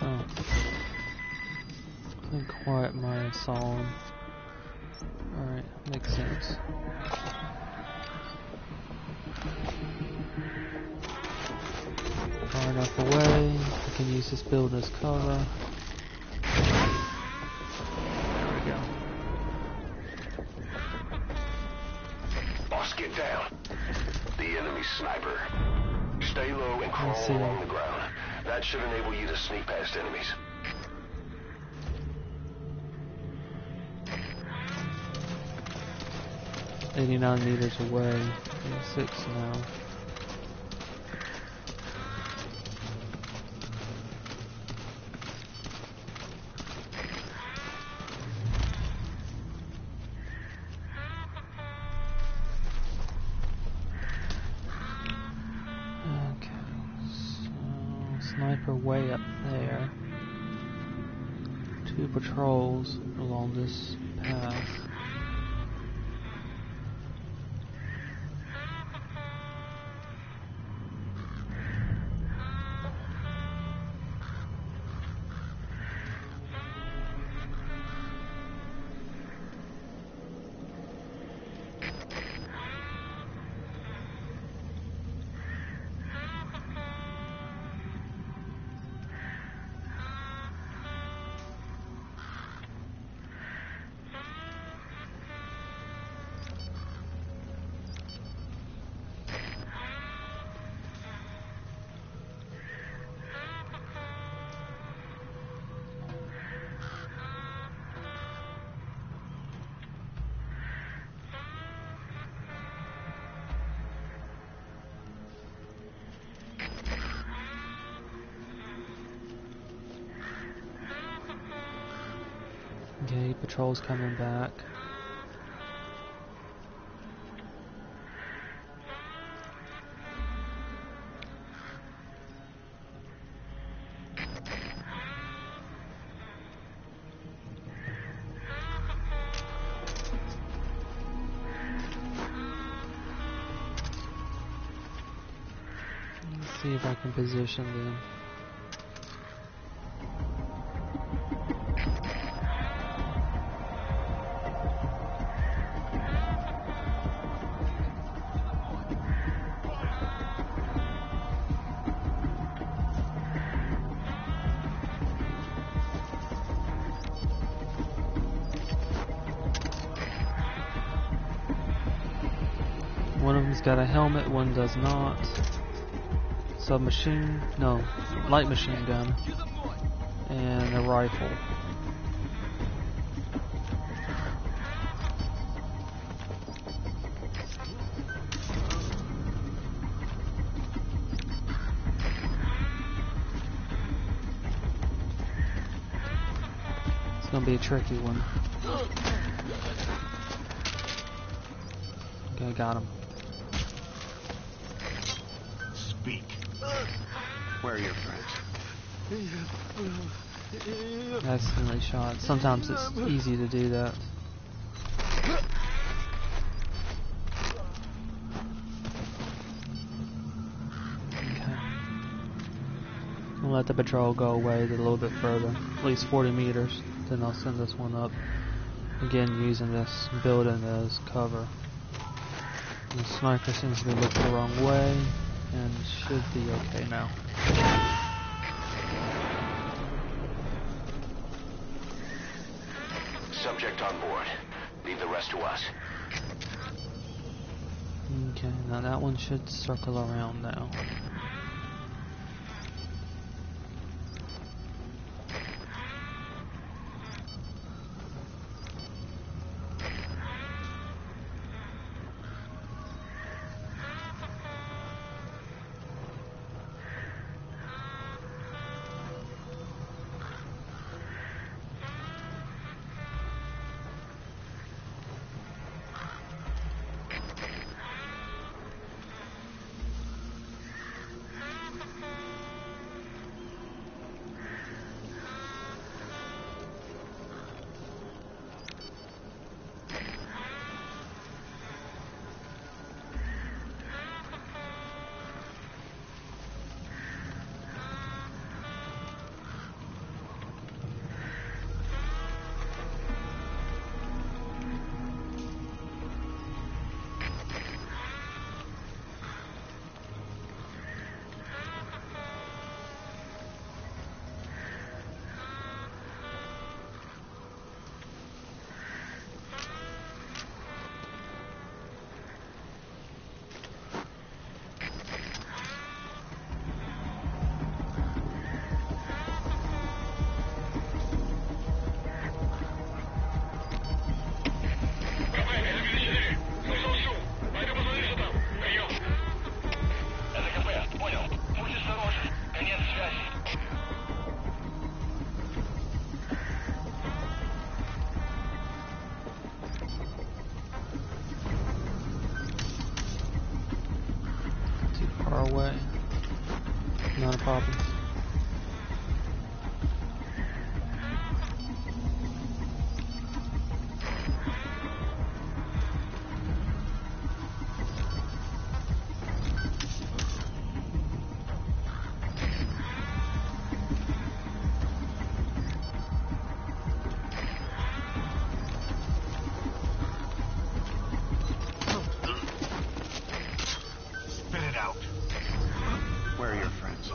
Oh. I think Quiet might have saw him. Alright, makes sense. Far enough away, we can use this building as cover. There we go. Boss, get down. The enemy sniper. Stay low and crawl along the ground. That should enable you to sneak past enemies. $89 meters away. 6 now. Sniper way up there. 2 patrols along this path. Okay, patrol's coming back. Let's see if I can position them. One of them's got a helmet, one does not. Submachine, no, light machine gun, and a rifle. It's gonna be a tricky one. Okay, got him. Speak. Where are your friends? Accidentally shot. Sometimes it's easy to do that. Okay. I'll let the patrol go away a little bit further, at least 40 meters. Then I'll send this one up. Again, using this building as cover. The sniper seems to be looking the wrong way, and should be okay now. Subject on board. Leave the rest to us. Okay, now that one should circle around now. Away. Not a problem. Spit it out. Where are your friends?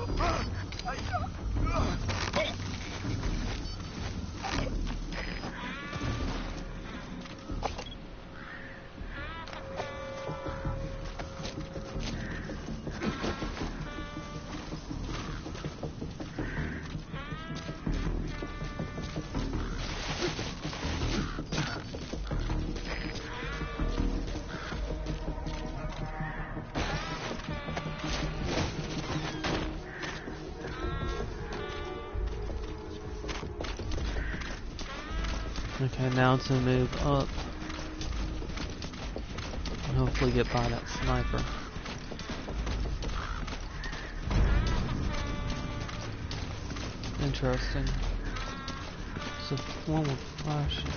Okay, now to move up and hopefully get by that sniper. Interesting. So one with flashing.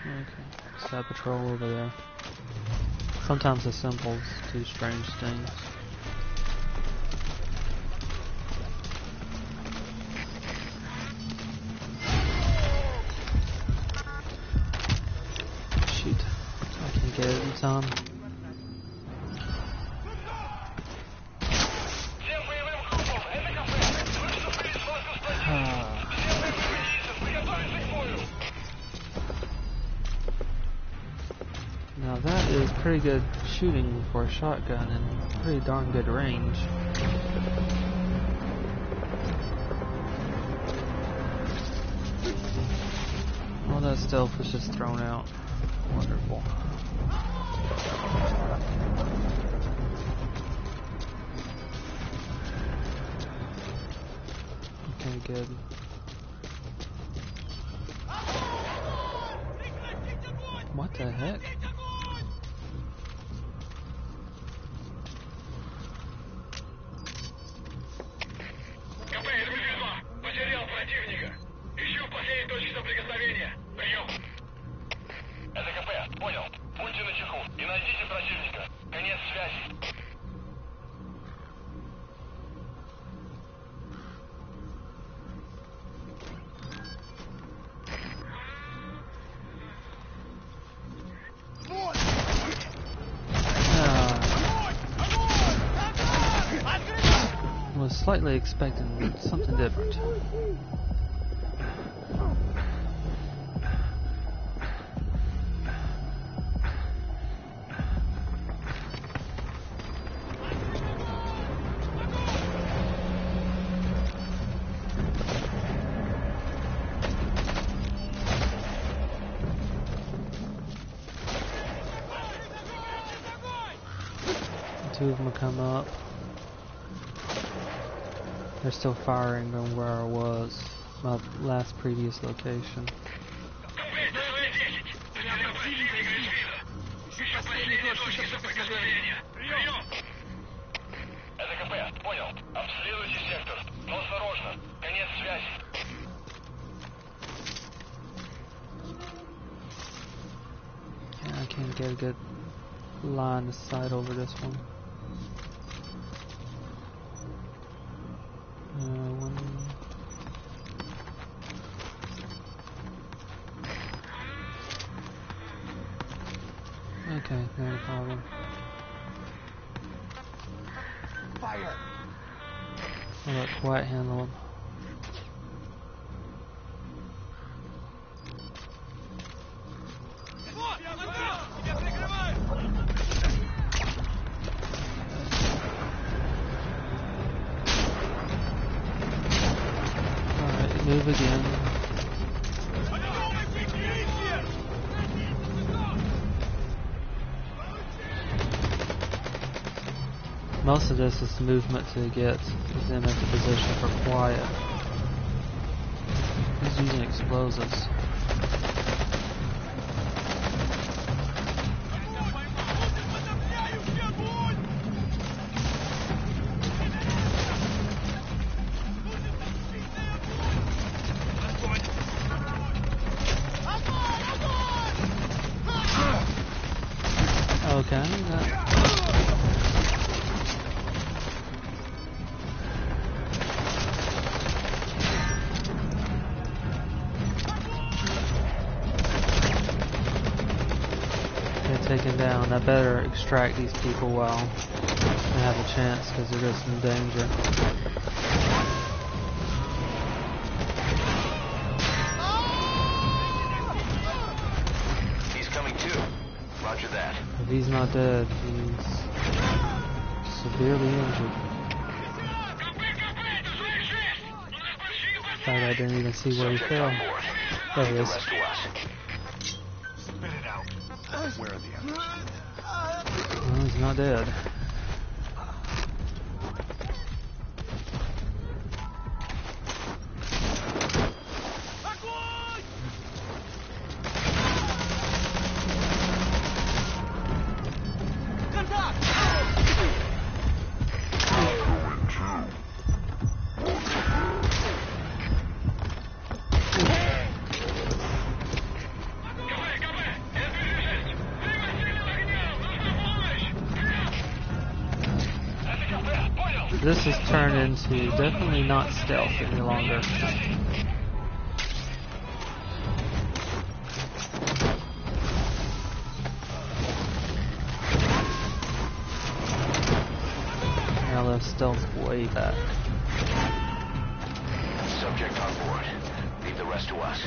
Okay, side patrol over there. Sometimes the symbols do strange things. Shoot, I can get it in time. Now that is pretty good shooting for a shotgun and pretty darn good range. All that stealth was just thrown out. Wonderful. Okay, good. What the heck? Was slightly expecting something different. Two of them will come up. They're still firing on where I was, my last previous location. Yeah, I can't get a good line of sight over this one. Okay, not a problem. Fire! I'll let Quiet handle him. Alright, move again. Most of this is movement to get them into position for Quiet. He's using explosives. Okay, taken down. I better extract these people while I have a chance because they're just in danger. He's coming too. Roger that. If he's not dead, he's severely injured. In fact, I didn't even see where he fell. There he is. Spit it out. Where are the others? Well, he's not dead. This has turned into definitely not stealth any longer. Now let's stealth way back. Subject on board. Leave the rest to us.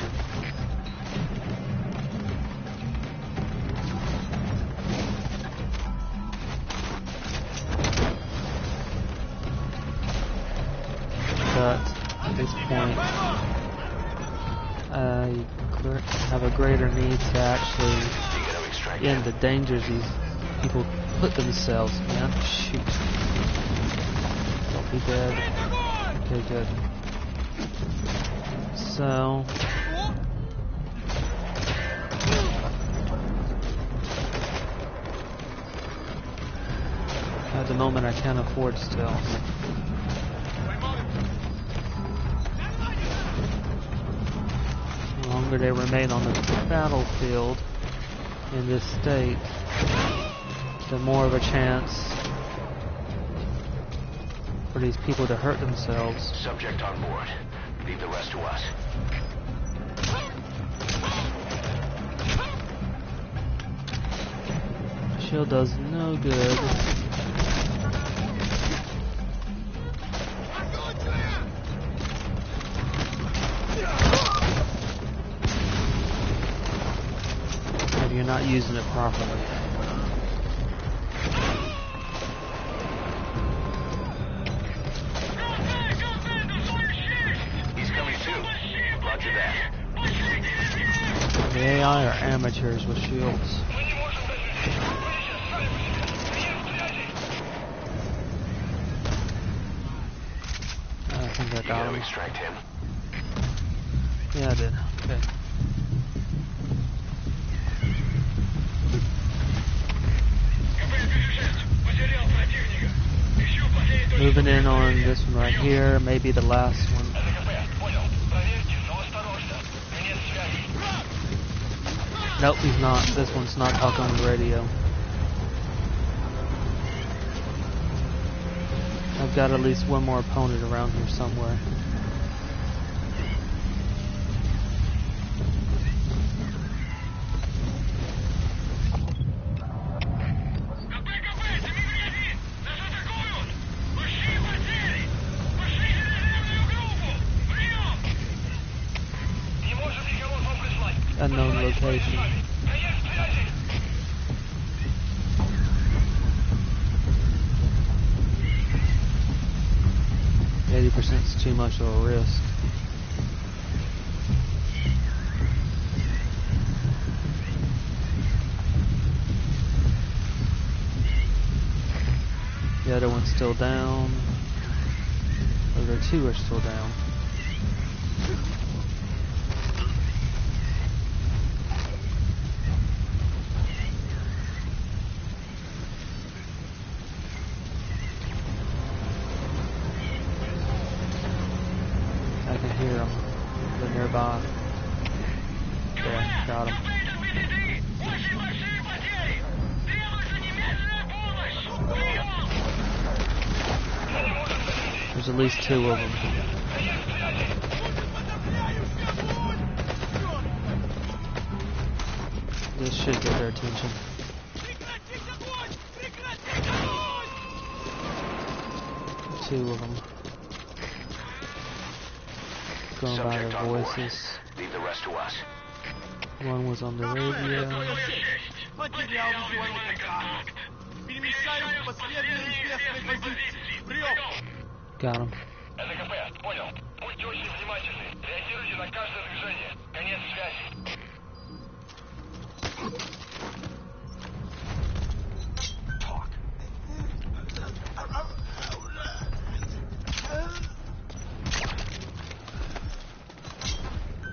But at this point, I have a greater need to actually end the dangers these people put themselves in. Shoot. Don't be dead. Okay, good. So... at the moment I can't afford stealth. The longer they remain on the battlefield in this state, the more of a chance for these people to hurt themselves. Subject on board. Leave the rest to us. Shield does no good. If you're not using it properly. He's coming too. Roger that. The AI are amateurs with shields. I think I got him. Extract him. Yeah, I did. Okay. Moving in on this one right here, maybe the last one. Nope, he's not. This one's not talking on the radio. I've got at least one more opponent around here somewhere. Unknown location. 80% is too much of a risk. The other one's still down. The other two are still down. I can hear them. They're nearby. There, got them. There's at least two of them. This should get their attention. Two of them. Going by their voices. Leave the rest to us. One was on the radio. Got him.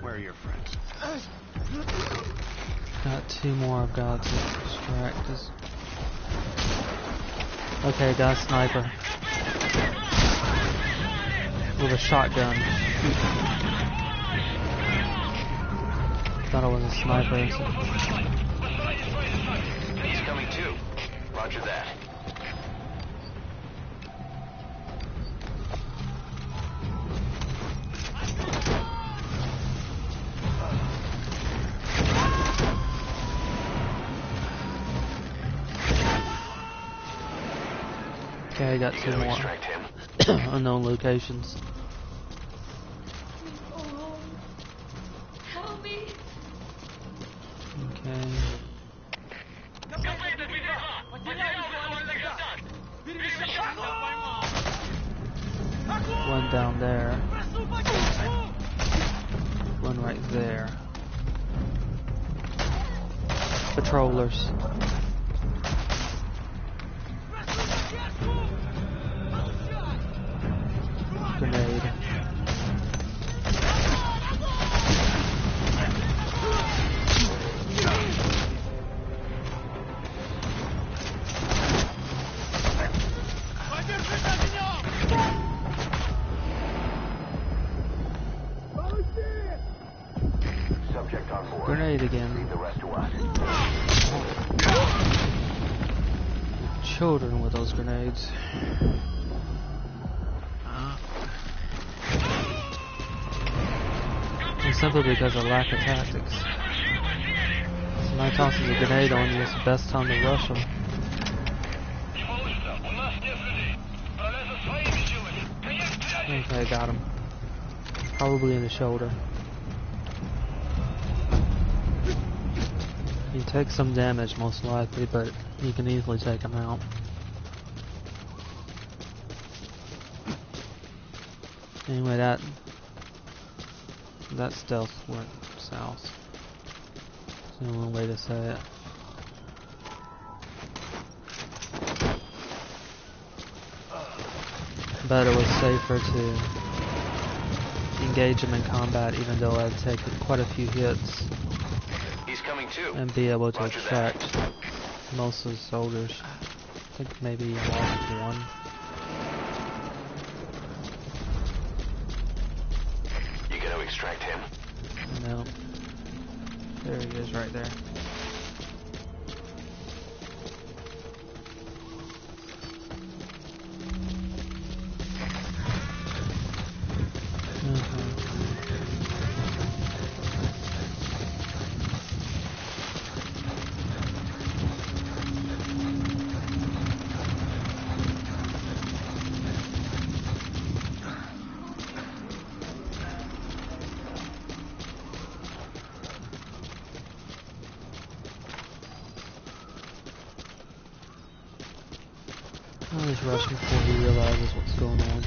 Where are your friends? Got 2 more I've got to extract. Okay, got a sniper. With a shotgun. Thought it was a sniper. He's coming too. Roger that. Okay, I got 2 more. Unknown locations. Help me! Okay. One down there. One right there. Patrollers. Grenade. Subject on board. Grenade again. Leave the rest to us. Children with those grenades. And simply because of lack of tactics. Somebody tosses a grenade on you, it's the best time to rush them. Okay, got him. Probably in the shoulder. He takes some damage most likely, but you can easily take him out. Anyway, that stealth went south. That's the only way to say it. But it was safer to engage him in combat, even though I'd taken quite a few hits. He's coming too. And be able to Roger extract that. most of the soldiers. I think maybe I lost 1. You gonna extract him? No. There he is right there. He's rushing before he realizes what's going on.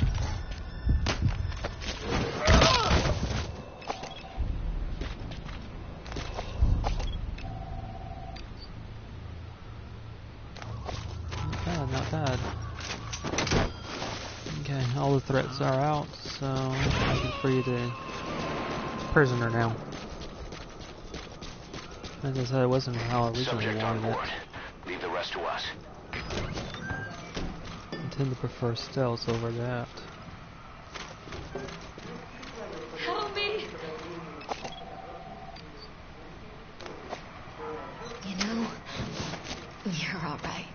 Not bad. Okay, all the threats are out, so I can free the prisoner now. As I said, it wasn't how I originally Subject on wanted board. it. Leave the rest to us. I tend to prefer stealth over that. Help me! You know, you're alright.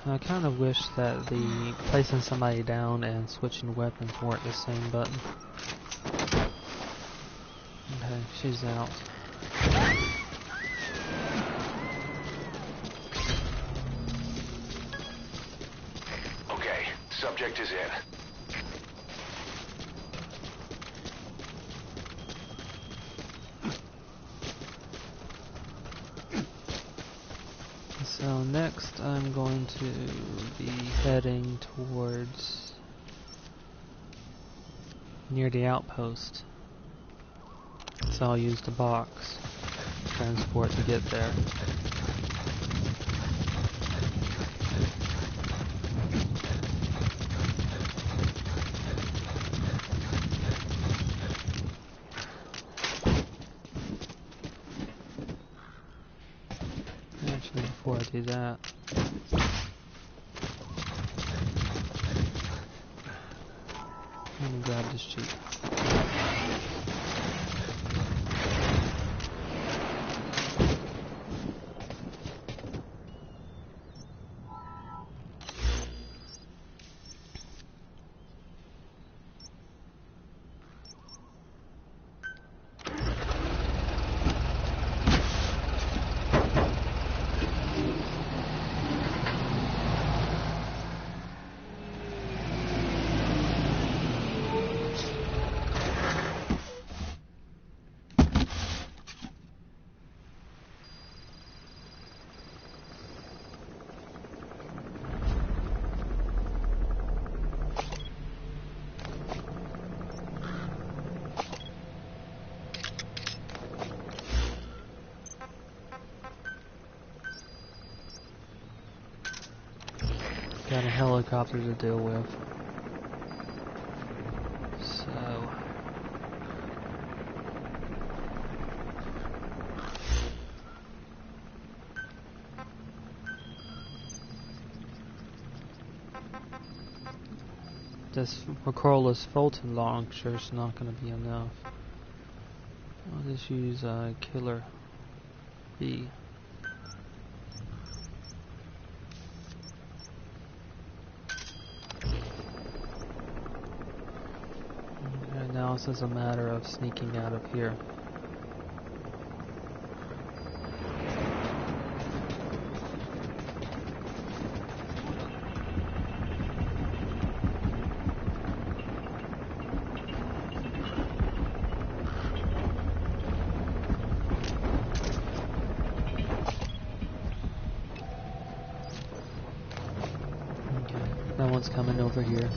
I kind of wish that the placing somebody down and switching weapons weren't the same button. Okay, she's out. Okay, subject is in. So next I'm going to be heading towards near the outpost. So I'll use the box transport to get there. Actually, before I do that, let me grab this jeep. Got a helicopter to deal with. So this Macrolis Fulton launcher is not going to be enough. I'll just use Killer B. Now it's just a matter of sneaking out of here. Okay, that one's coming over here.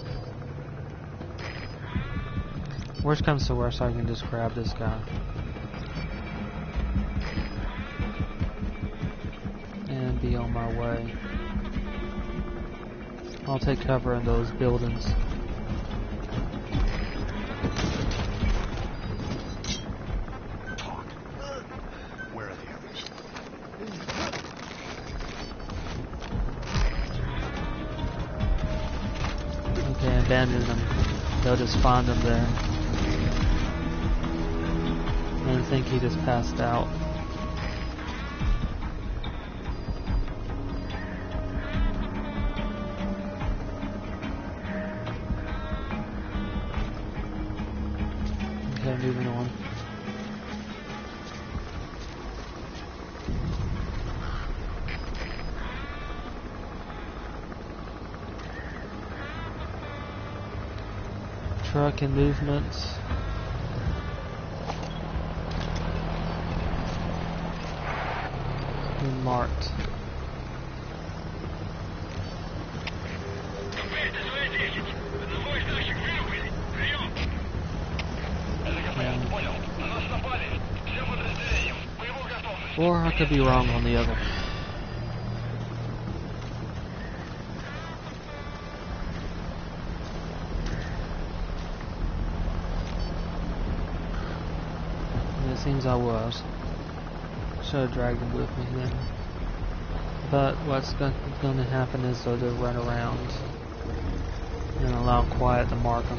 Worst comes to worst, I can just grab this guy and be on my way. I'll take cover in those buildings. Where are the others? Okay, abandon them. They'll just find them there. I think he just passed out. Okay, moving on. Truck and movements. Marked. Or I could be wrong on the other. And it seems I was. Should have dragged him with me then. But what's going to happen is they'll run around and allow quiet to mark them.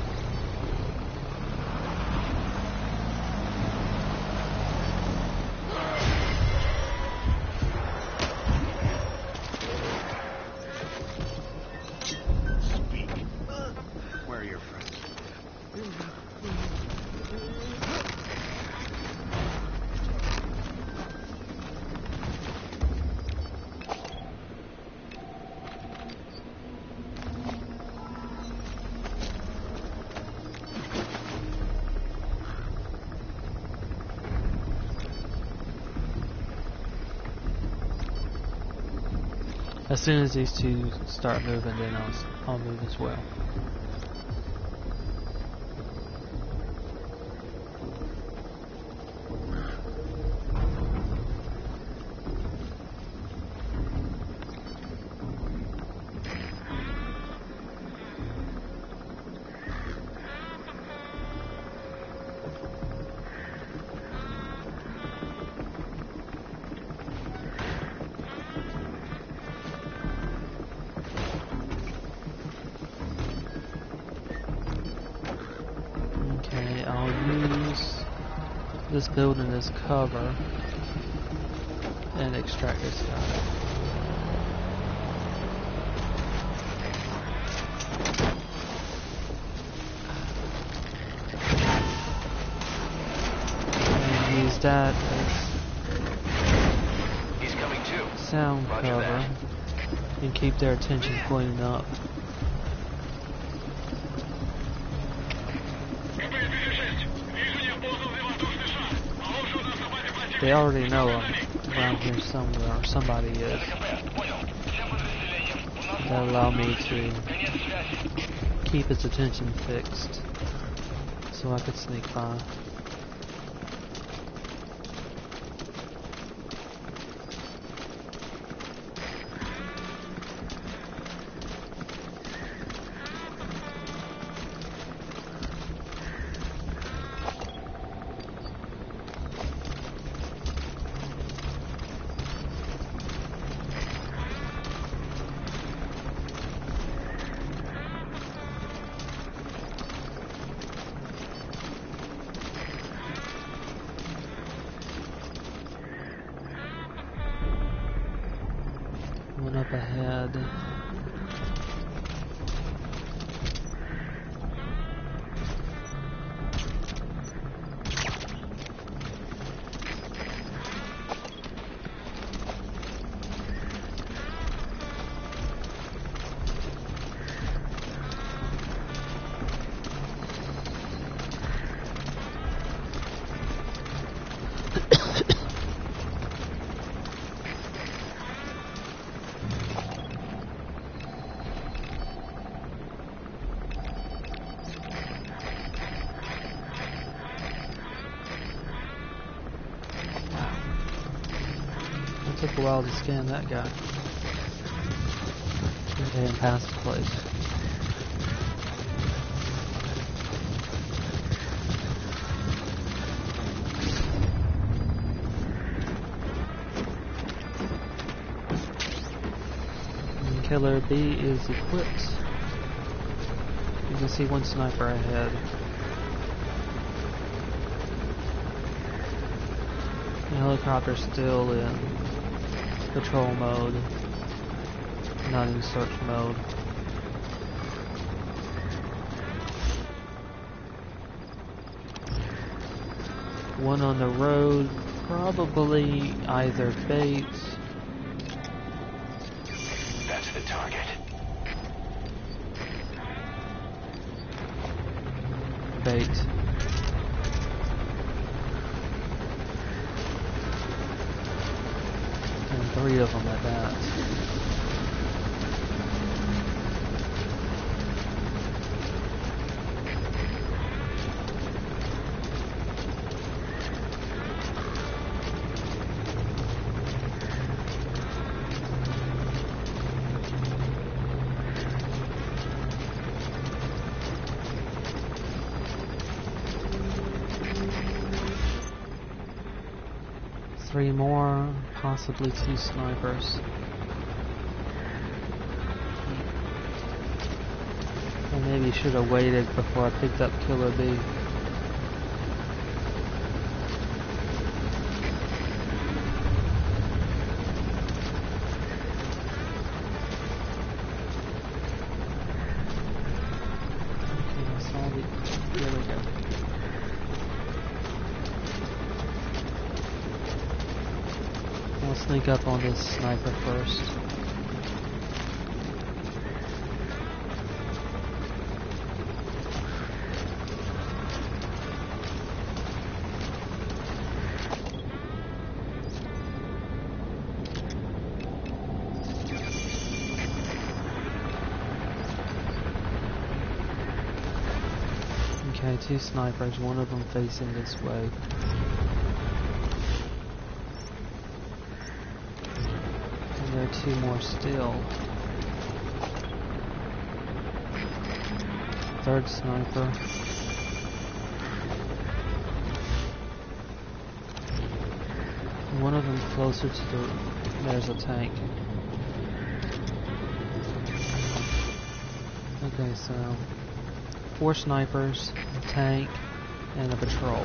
Speak. Where are your friends? As soon as these two start moving, then I'll move as well. I'll use this building as cover and extract this guy. And use that He's coming too. as sound cover and keep their attention cleaning up. They already know I'm around here somewhere, or somebody is. That allow me to keep his attention fixed, so I could sneak by. One up ahead. Took a while to scan that guy. They didn't pass the place. And Killer B is equipped. You can see one sniper ahead. The helicopter's still in patrol mode, not in search mode. One on the road, probably either bait. That's the target. Bait. And 3 of them at that. Three more, possibly 2 snipers. I maybe should have waited before I picked up Killer B. Okay, I saw the... There we go. I'll sneak up on this sniper first. Okay, 2 snipers, one of them facing this way. There are 2 more still. 3rd sniper. One of them closer to the... There's a tank. Okay, so 4 snipers, a tank, and a patrol.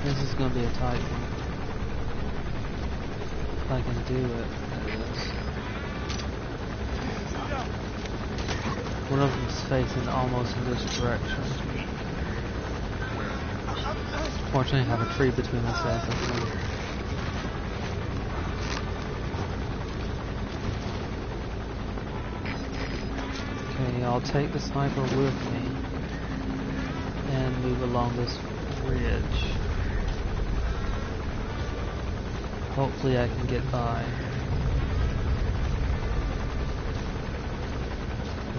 This is going to be a tight one. If I can do it, that is. One of them's facing almost in this direction. Fortunately, I have a tree between myself and them. Okay, I'll take the sniper with me and move along this bridge. Hopefully I can get by.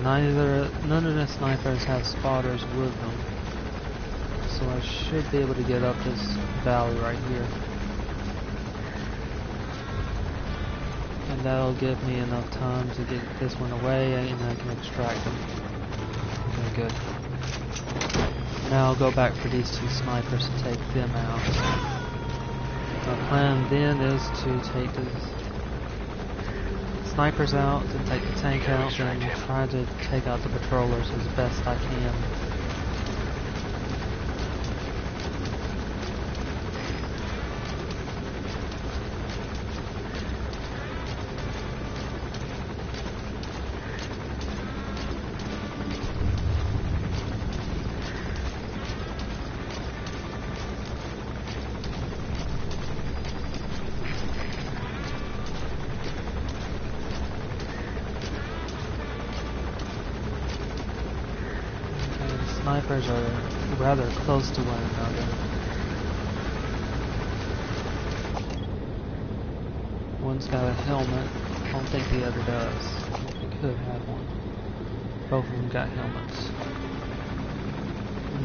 None of the snipers have spotters with them, so I should be able to get up this valley right here. And that'll give me enough time to get this one away and I can extract them. Okay, good. Now I'll go back for these two snipers to take them out. My plan then is to take the snipers out, to take the tank out, and try to take out the patrollers as best I can. Snipers are rather close to one another. One's got a helmet. I don't think the other does. It could have one. Both of them got helmets.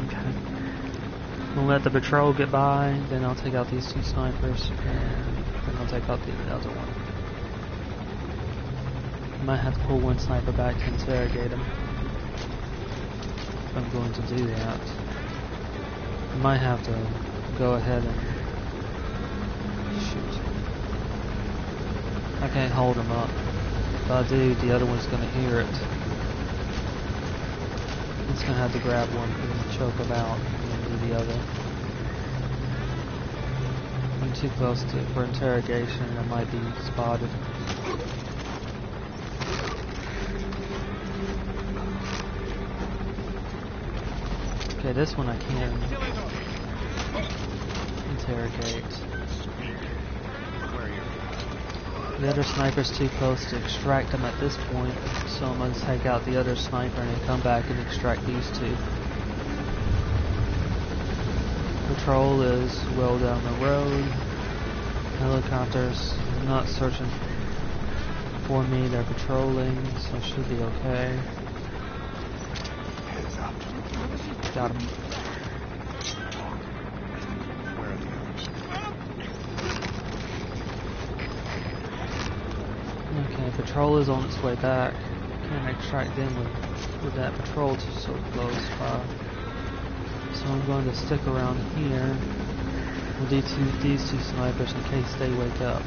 Okay. We'll let the patrol get by, then I'll take out these two snipers, and then I'll take out the other one. I might have to pull one sniper back to interrogate him. I'm going to do that. I might have to go ahead and shoot. I can't hold him up. If I do, the other one's going to hear it. He's going to have to grab one and choke him out and then do the other. I'm too close for interrogation. I might be spotted. Okay, this one I can interrogate. The other sniper's too close to extract him at this point, so I'm going to take out the other sniper and then come back and extract these two. Patrol is well down the road. Helicopters not searching for me, they're patrolling, so it should be okay. Got him. Okay, patrol is on its way back. Can't extract them with that patrol so close by. So I'm going to stick around here with these two snipers in case they wake up.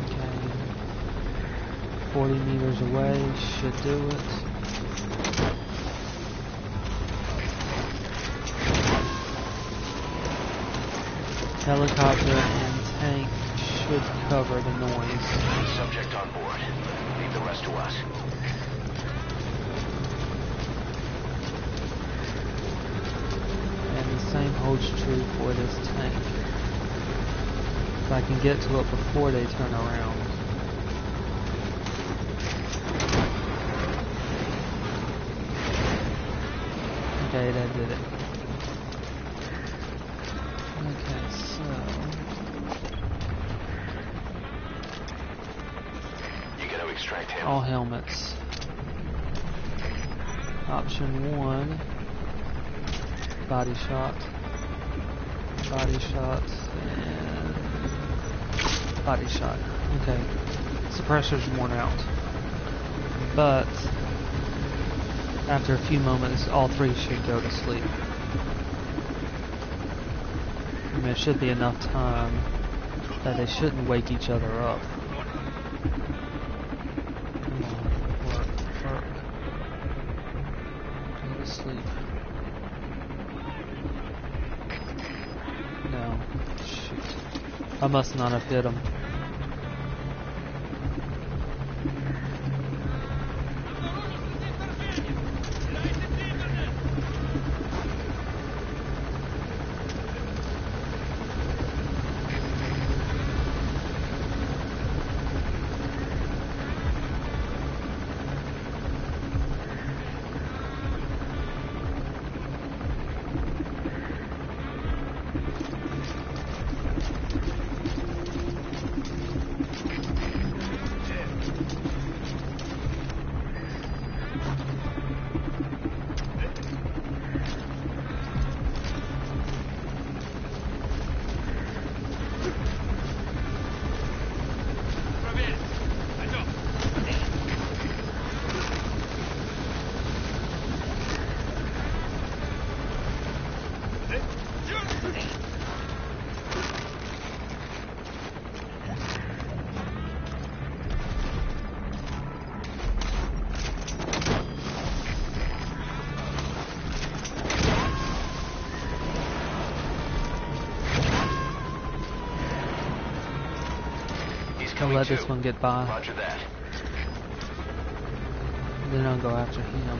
Okay, 40 meters away should do it. Helicopter and tank should cover the noise. Subject on board. Leave the rest to us. And the same holds true for this tank. If I can get to it before they turn around. Okay, that did it. Okay, so extract him. All helmets. Option 1. Body shot. Body shot. And body shot. Okay. Suppressor's worn out. But after a few moments, all three should go to sleep. And there should be enough time that they shouldn't wake each other up. Come on, work. Go to sleep. No. Shoot. I must not have hit him. I'll let this one get by. Roger that. Then I'll go after him.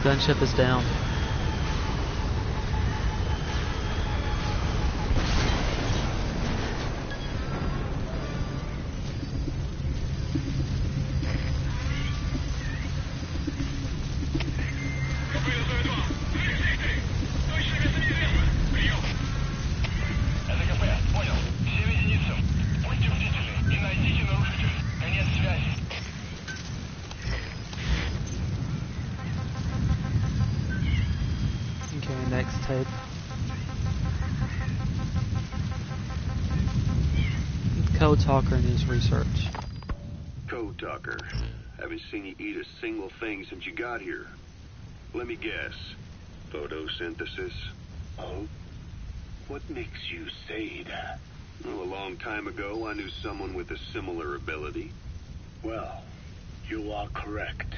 Gunship is down. Next tape. Code Talker and his research. Code Talker. Haven't seen you eat a single thing since you got here. Let me guess. Photosynthesis? Oh? What makes you say that? Well, a long time ago, I knew someone with a similar ability. Well, you are correct.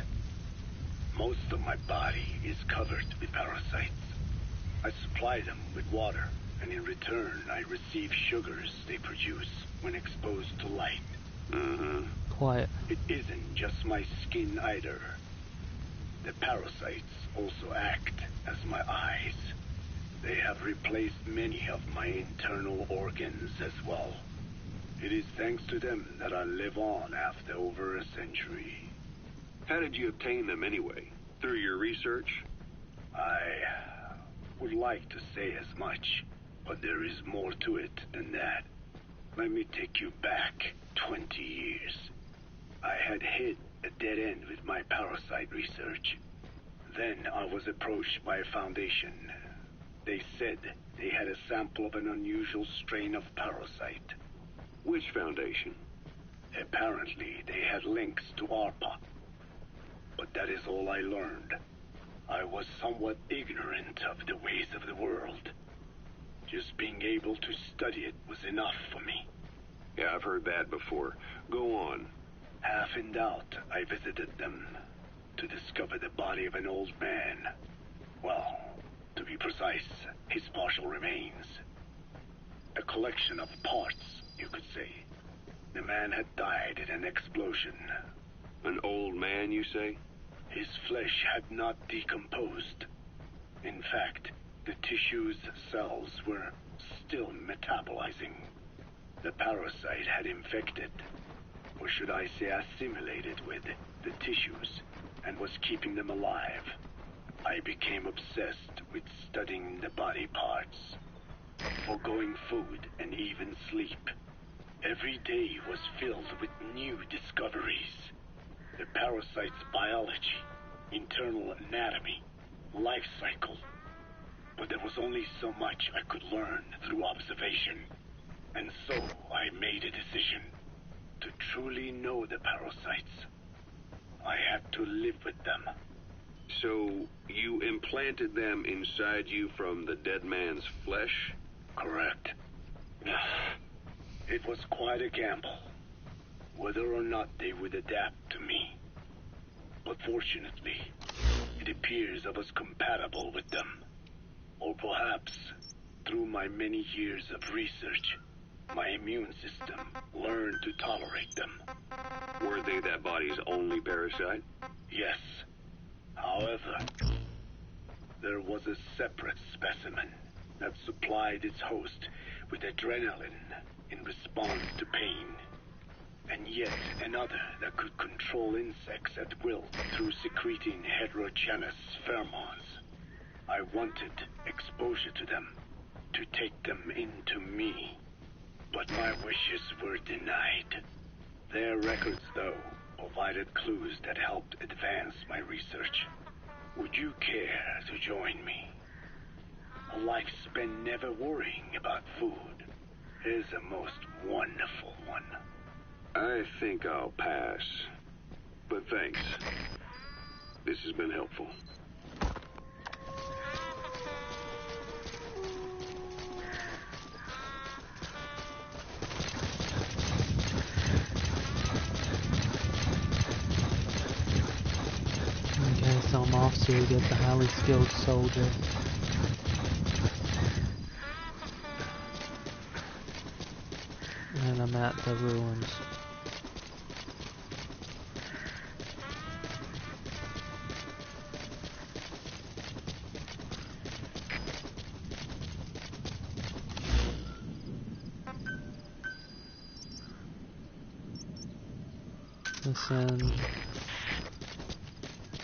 Most of my body is covered with parasites. I supply them with water, and in return, I receive sugars they produce when exposed to light. Quiet. It isn't just my skin either. The parasites also act as my eyes. They have replaced many of my internal organs as well. It is thanks to them that I live on after over a century. How did you obtain them anyway? Through your research? I would like to say as much, but there is more to it than that. Let me take you back 20 years. I had hit a dead end with my parasite research. Then I was approached by a foundation. They said they had a sample of an unusual strain of parasite. Which foundation? Apparently, they had links to ARPA. But that is all I learned. I was somewhat ignorant of the ways of the world. Just being able to study it was enough for me. Yeah, I've heard that before. Go on. Half in doubt, I visited them to discover the body of an old man. Well, to be precise, his partial remains. A collection of parts, you could say. The man had died in an explosion. An old man, you say? His flesh had not decomposed. In fact, the tissue's cells were still metabolizing. The parasite had infected, or should I say assimilated with, the tissues and was keeping them alive. I became obsessed with studying the body parts, foregoing food and even sleep. Every day was filled with new discoveries. The parasite's biology, internal anatomy, life cycle. But there was only so much I could learn through observation. And so I made a decision. To truly know the parasites, I had to live with them. So, you implanted them inside you from the dead man's flesh? Correct. It was quite a gamble, whether or not they would adapt to me. But fortunately, it appears I was compatible with them. Or perhaps, through my many years of research, my immune system learned to tolerate them. Were they that body's only parasite? Yes. However, there was a separate specimen that supplied its host with adrenaline in response to pain, and yet another that could control insects at will through secreting heterogeneous pheromones. I wanted exposure to them, to take them into me, but my wishes were denied. Their records, though, provided clues that helped advance my research. Would you care to join me? A life spent never worrying about food is a most wonderful one. I think I'll pass. But thanks. This has been helpful. Okay, so I'm off to get the highly skilled soldier. And I'm at the ruins. Listen.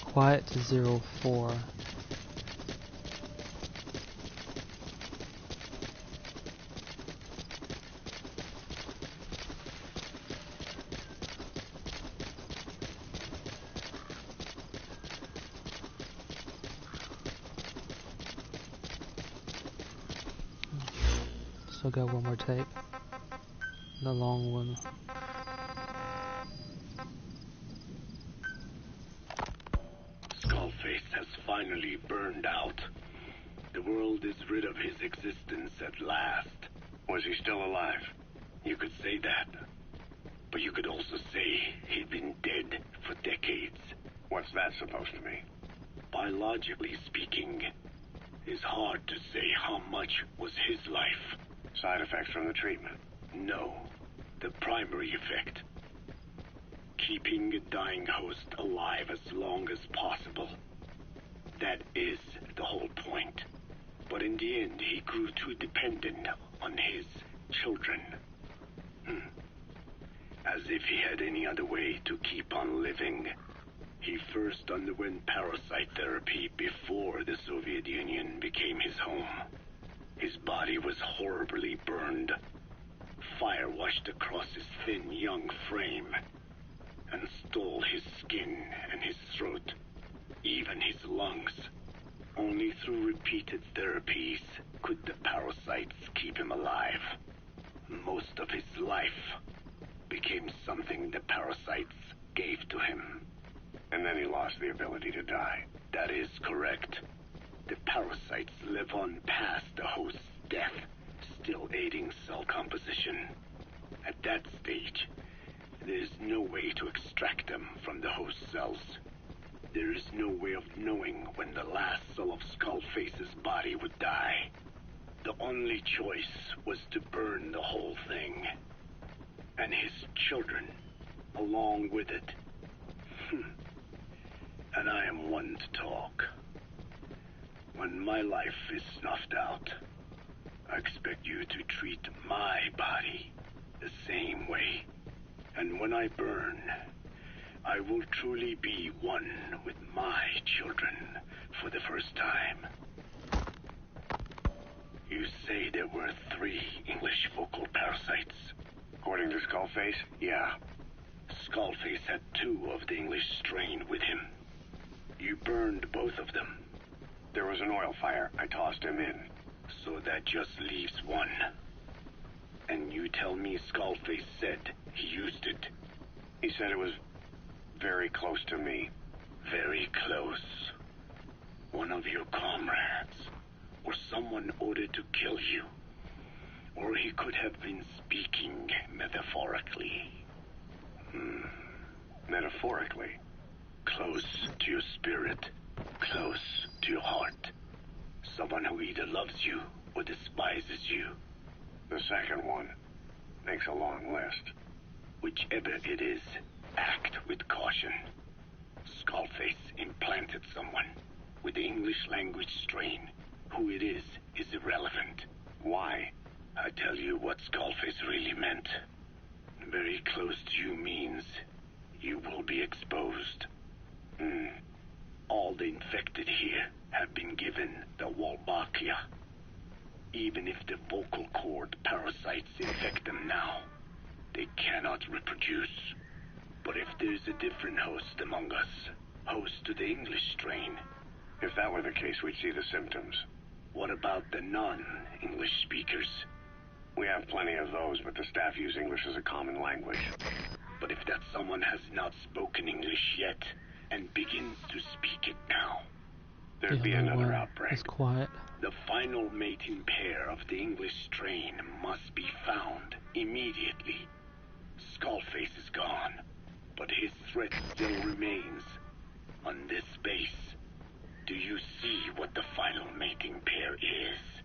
Quiet to 04. Still got one more tape. The long one. Skullface has finally burned out. The world is rid of his existence at last. Was he still alive? You could say that. But you could also say he'd been dead for decades. What's that supposed to mean? Biologically speaking, it's hard to say how much was his life. Side effects from the treatment? No. The primary effect. Keeping a dying host alive as long as possible. That is the whole point. But in the end, he grew too dependent on his children. As if he had any other way to keep on living. He first underwent parasite therapy before the Soviet Union became his home. His body was horribly burned. Fire washed across his thin young frame and stole his skin and his throat, even his lungs. Only through repeated therapies could the parasites keep him alive. Most of his life became something the parasites gave to him. And then he lost the ability to die. That is correct. The parasites live on past the host's death, still aiding cell composition. At that stage, there is no way to extract them from the host cells. There is no way of knowing when the last cell of Skullface's body would die. The only choice was to burn the whole thing. And his children, along with it. And I am one to talk. When my life is snuffed out, I expect you to treat my body the same way. And when I burn, I will truly be one with my children for the first time. You say there were 3 English vocal parasites. According to Skullface, yeah. Skullface had 2 of the English strain with him. You burned both of them. There was an oil fire. I tossed him in. So that just leaves 1. And you tell me Skullface said he used it. He said it was very close to me. Very close. One of your comrades, or someone ordered to kill you. Or he could have been speaking metaphorically. Metaphorically? Close to your spirit, close to your heart. Someone who either loves you or despises you. The second one. Makes a long list. Whichever it is, act with caution. Skullface implanted someone with the English language strain. Who it is irrelevant. Why? I tell you what Skullface really meant. Very close to you means you will be exposed. All the infected here have been given the Wolbachia. Even if the vocal cord parasites infect them now, they cannot reproduce. But if there's a different host among us, host to the English strain. If that were the case, we'd see the symptoms. What about the non-English speakers? We have plenty of those, but the staff use English as a common language. But if that someone has not spoken English yet, and begins to speak it now, there'd be another outbreak. It's quiet. The final mating pair of the English strain must be found immediately. Skullface is gone, but his threat still remains. On this base, do you see what the final mating pair is?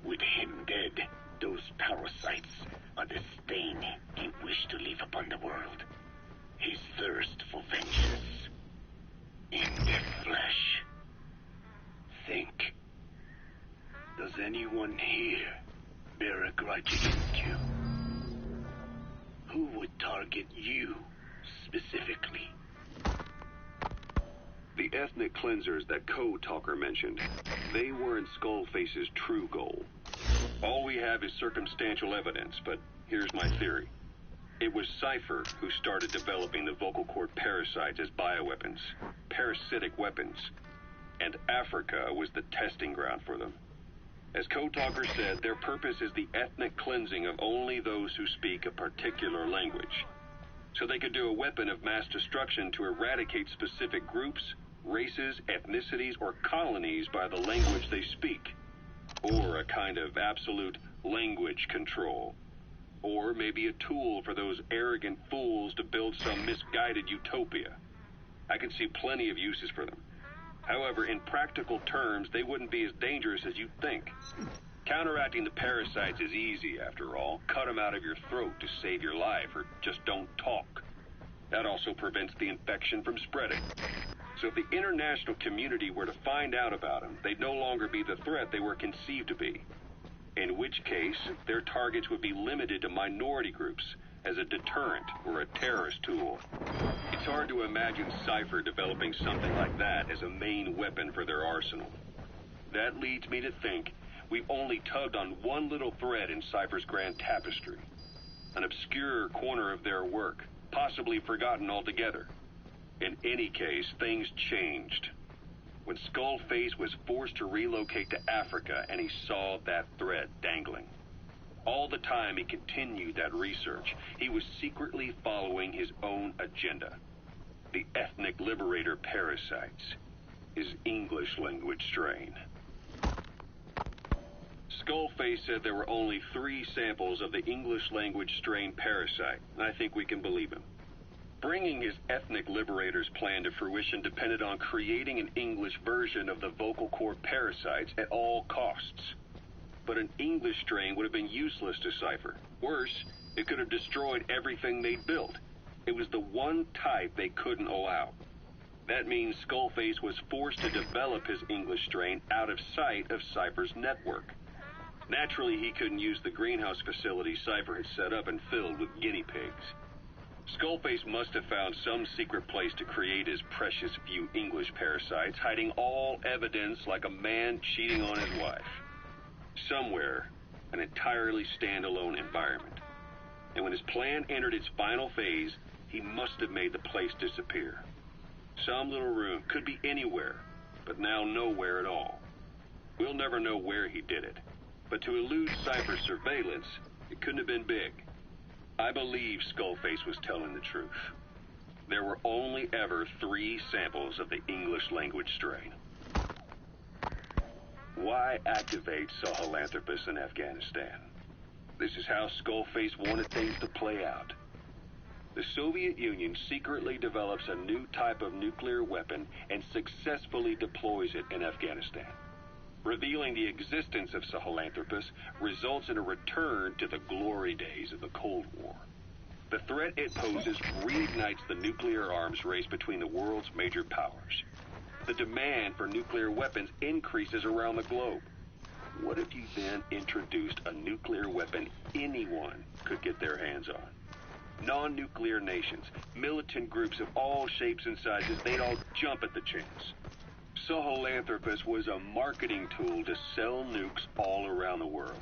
With him dead, those parasites are the stain he wished to leave upon the world. His thirst for vengeance. In their flesh. Think. Does anyone here bear a grudge against you? Who would target you, specifically? The ethnic cleansers that Code Talker mentioned, they weren't Skullface's true goal. All we have is circumstantial evidence, but here's my theory. It was Cypher who started developing the vocal cord parasites as bioweapons, parasitic weapons, and Africa was the testing ground for them. As Code Talker said, their purpose is the ethnic cleansing of only those who speak a particular language. So they could do a weapon of mass destruction to eradicate specific groups, races, ethnicities, or colonies by the language they speak. Or a kind of absolute language control. Or maybe a tool for those arrogant fools to build some misguided utopia. I can see plenty of uses for them. However, in practical terms, they wouldn't be as dangerous as you'd think. Counteracting the parasites is easy, after all. Cut them out of your throat to save your life, or just don't talk. That also prevents the infection from spreading. So if the international community were to find out about them, they'd no longer be the threat they were conceived to be. In which case, their targets would be limited to minority groups as a deterrent or a terrorist tool. It's hard to imagine Cypher developing something like that as a main weapon for their arsenal. That leads me to think we've only tugged on one little thread in Cypher's grand tapestry. An obscure corner of their work, possibly forgotten altogether. In any case, things changed. When Skullface was forced to relocate to Africa and he saw that thread dangling. All the time he continued that research, he was secretly following his own agenda. The ethnic liberator parasites. His English language strain. Skullface said there were only 3 samples of the English language strain parasite, and I think we can believe him. Bringing his ethnic liberator's plan to fruition depended on creating an English version of the vocal cord parasites at all costs. But an English strain would have been useless to Cypher. Worse, it could have destroyed everything they'd built. It was the one type they couldn't allow. That means Skullface was forced to develop his English strain out of sight of Cypher's network. Naturally, he couldn't use the greenhouse facility Cypher had set up and filled with guinea pigs. Skullface must have found some secret place to create his precious few English parasites, hiding all evidence like a man cheating on his wife. Somewhere, an entirely standalone environment. And when his plan entered its final phase, he must have made the place disappear. Some little room, could be anywhere, but now nowhere at all. We'll never know where he did it, but to elude Cypher's surveillance, it couldn't have been big. I believe Skullface was telling the truth. There were only ever 3 samples of the English language strain. Why activate Sahelanthropus in Afghanistan? This is how Skullface wanted things to play out. The Soviet Union secretly develops a new type of nuclear weapon and successfully deploys it in Afghanistan. Revealing the existence of Sahelanthropus results in a return to the glory days of the Cold War. The threat it poses reignites the nuclear arms race between the world's major powers. The demand for nuclear weapons increases around the globe. What if you then introduced a nuclear weapon anyone could get their hands on? Non-nuclear nations, militant groups of all shapes and sizes, they'd all jump at the chance. Sahelanthropus was a marketing tool to sell nukes all around the world.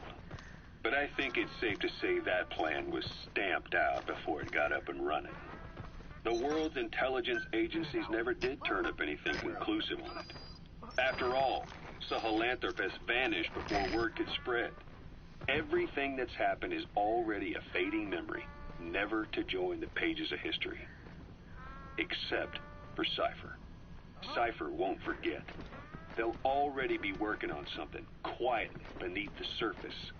But I think it's safe to say that plan was stamped out before it got up and running. The world's intelligence agencies never did turn up anything conclusive on it. After all, Sahelanthropus vanished before word could spread. Everything that's happened is already a fading memory, never to join the pages of history. Except for Cypher. Cypher won't forget. They'll already be working on something, quietly beneath the surface.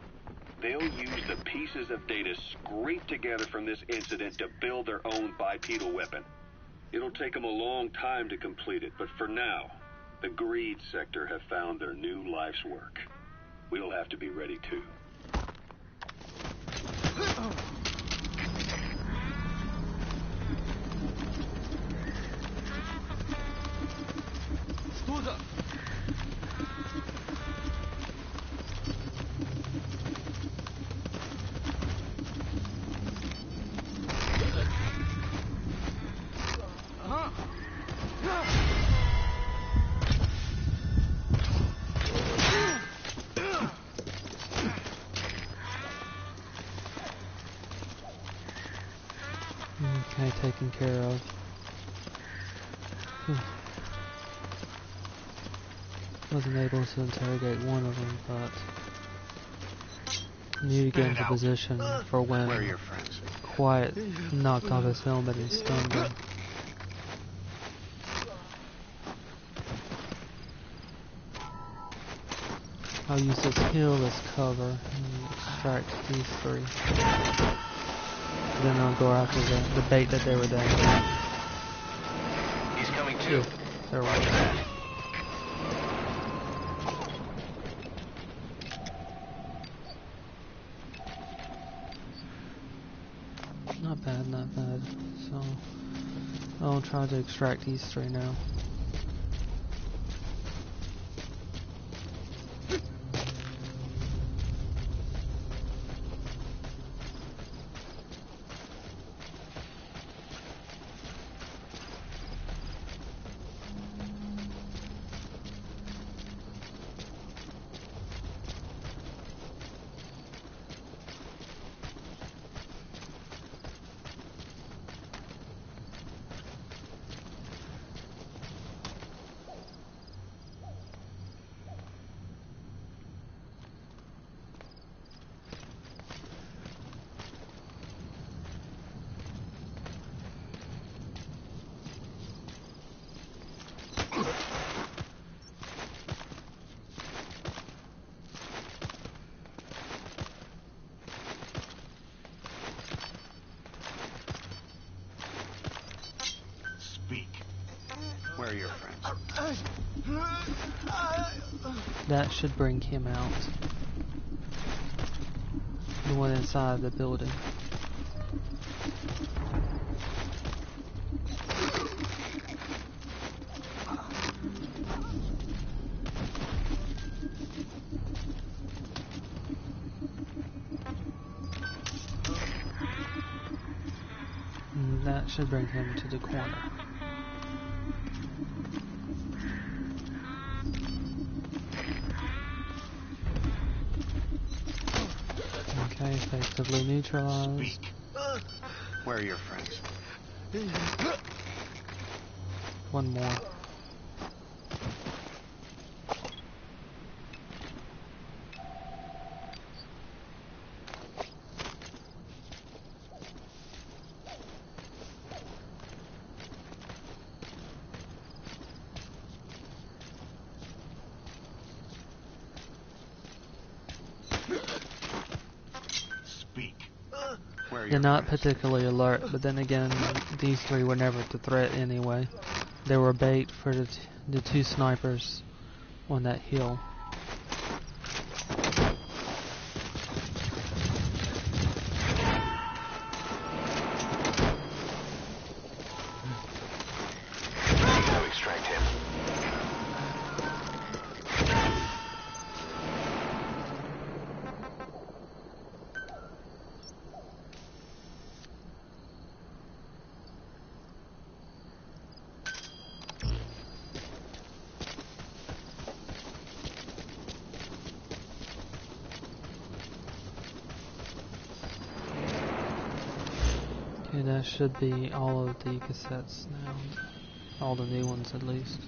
They'll use the pieces of data scraped together from this incident to build their own bipedal weapon. It'll take them a long time to complete it, but for now, the greed sector have found their new life's work. We'll have to be ready too. Okay, taken care of. Wasn't able to interrogate one of them, but knew to get into position for when Quiet knocked off his helmet and stunned him. I'll use this hill as cover and extract these 3. Then I'll go after the bait that they were down. He's coming too. There we go. Not bad, not bad. So I'll try to extract these 3 now. That should bring him out. The one inside the building. And that should bring him to the corner. Okay, effectively neutralized. Where are your friends? One more. They're not particularly alert, but then again, these three were never the threat anyway. They were bait for the two snipers on that hill. To extract him. Okay, that should be all of the cassettes now. All the new ones at least.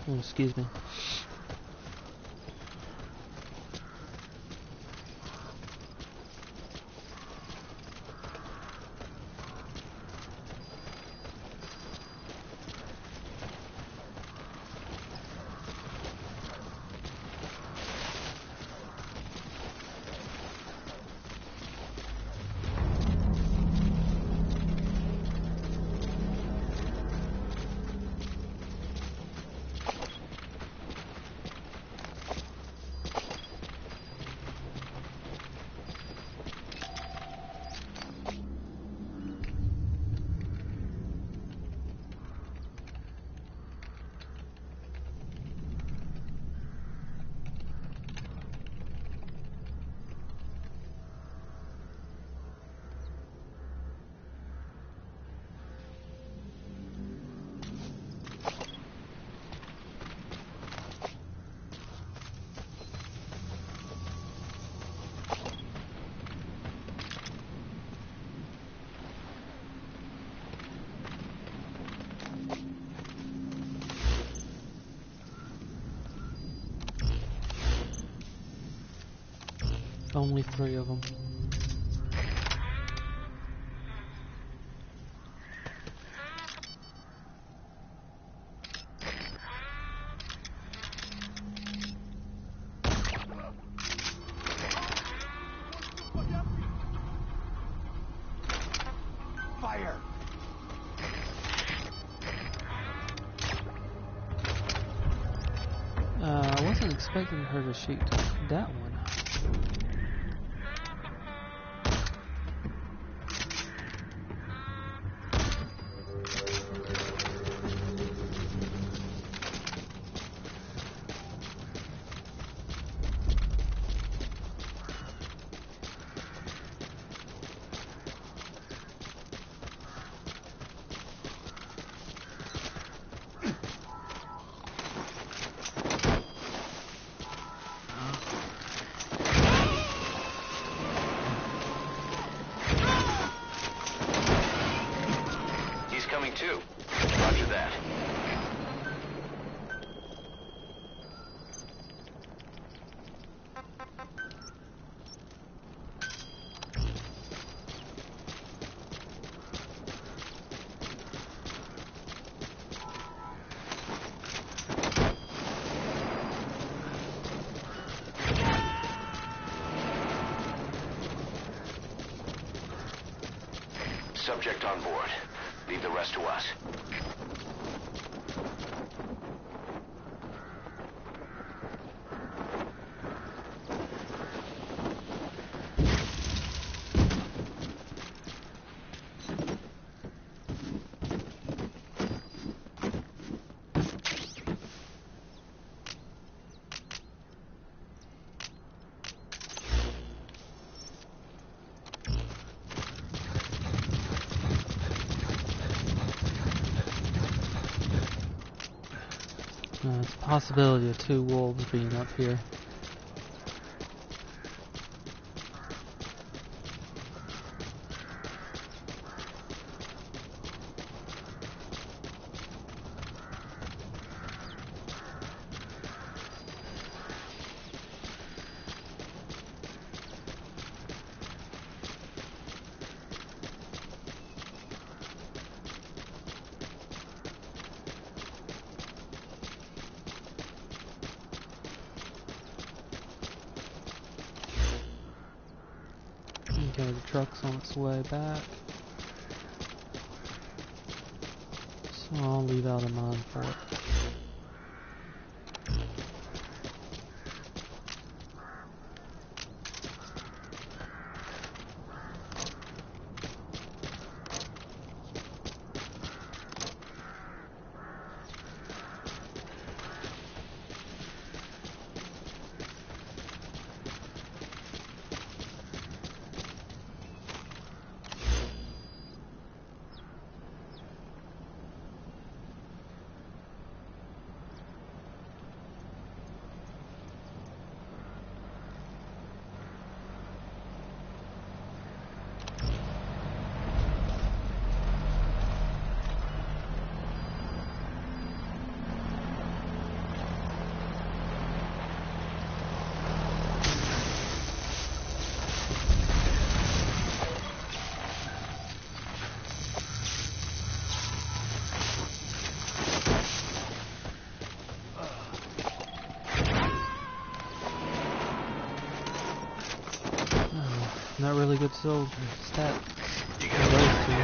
Oh, excuse me. Only 3 of them. Fire! I wasn't expecting her to shoot that one. Coming too. Roger that. Subject on board. Leave the rest to us. It's a possibility of 2 wolves being up here. Okay, the truck's on its way back. So I'll leave out a mine for it. Not really good soldier. Stat. You got those two.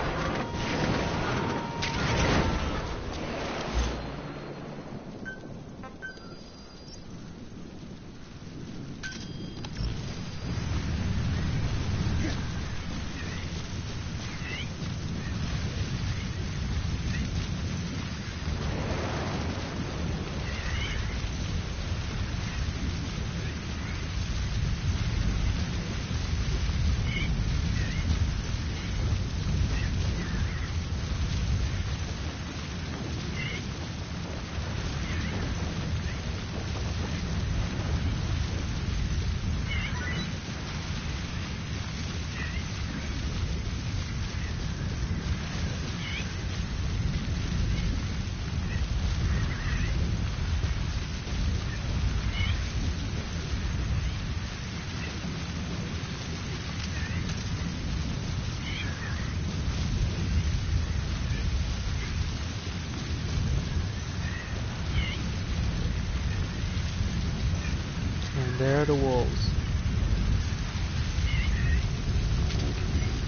And there are the wolves.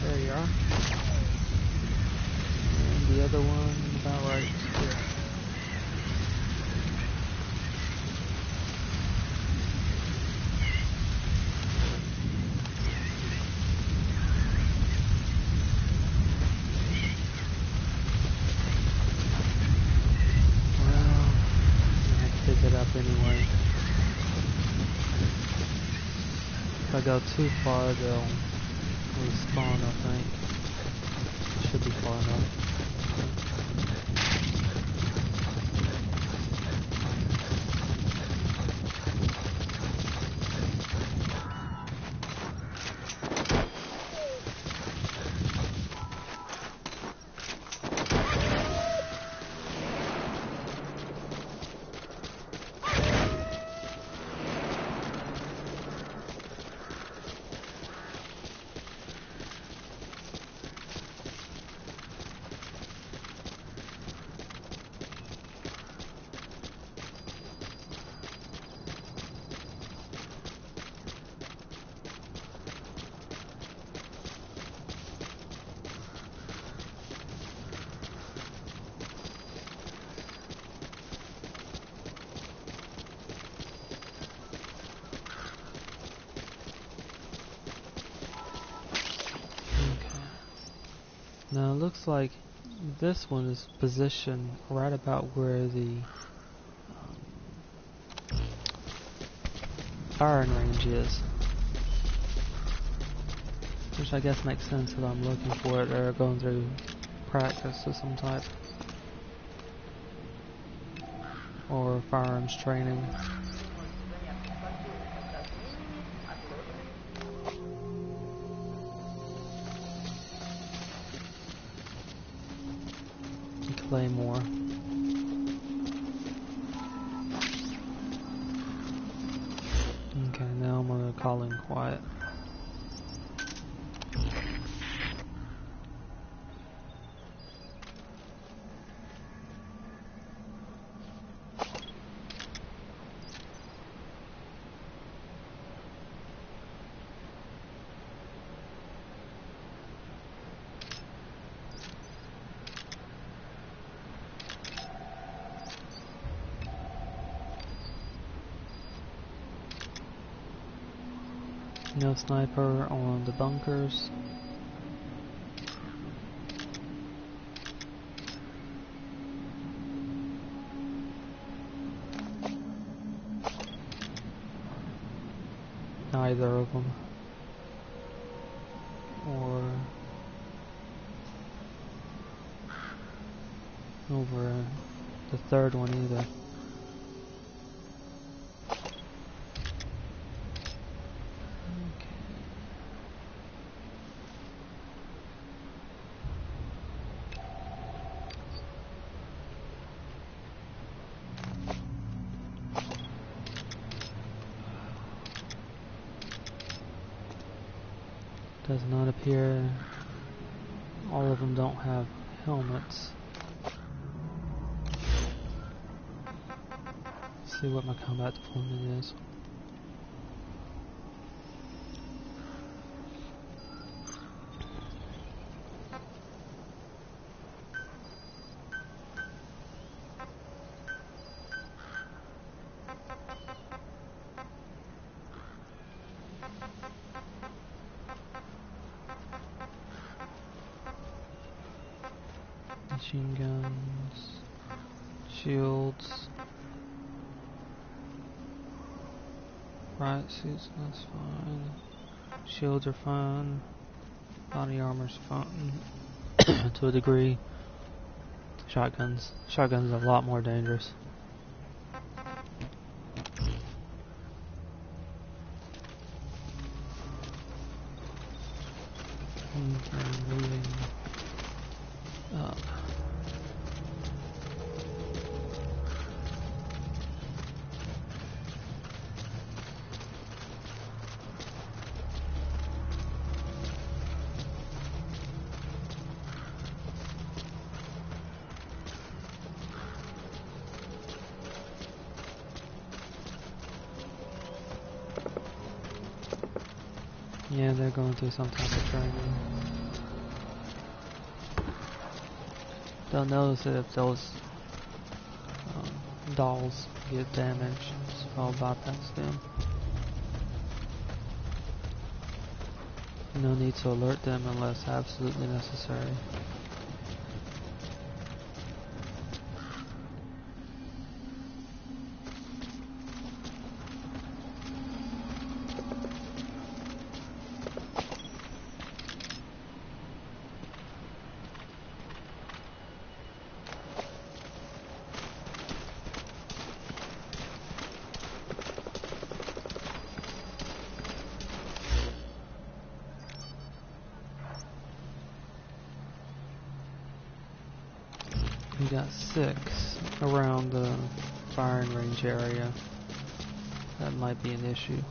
There you are. And the other one about right here. Anyway, if I go too far, they'll respawn, I think. It should be far enough. Now it looks like this one is positioned right about where the firing range is. Which I guess makes sense if I'm looking for it. They're going through practice of some type. Or firearms training. Claymore. Okay, now I'm gonna call in quiet. No sniper on the bunkers. Neither of them. Or over the third one either. Does not appear all of them don't have helmets. Let's see what my combat deployment is. Machine guns, shields, riot suits, that's fine. Shields are fine. Body armor's fine to a degree. Shotguns. Shotguns are a lot more dangerous. Moving up. Yeah, they're going through some type of training. They'll notice it if those dolls get damaged, so I'll bypass them. No need to alert them unless absolutely necessary. We got 6 around the firing range area. That might be an issue.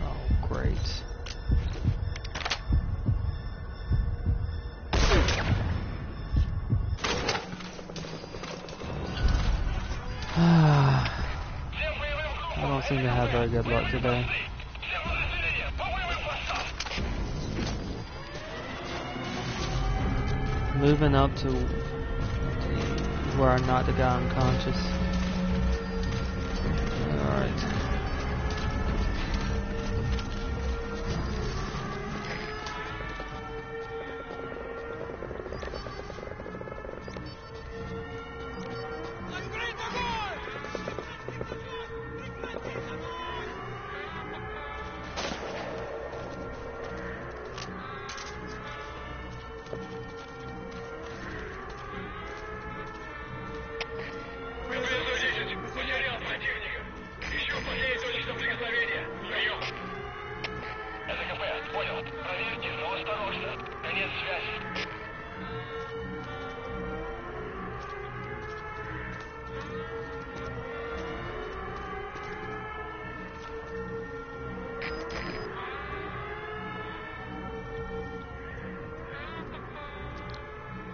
Oh, great. I don't seem to have very good luck today. Moving up to where I knocked the guy unconscious. Alright.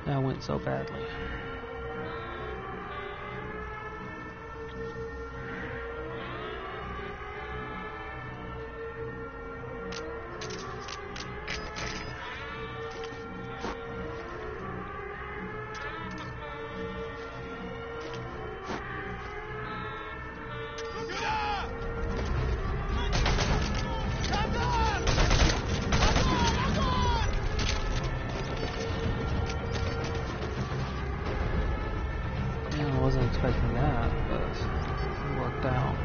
That went so badly. I wasn't expecting that, but it worked out.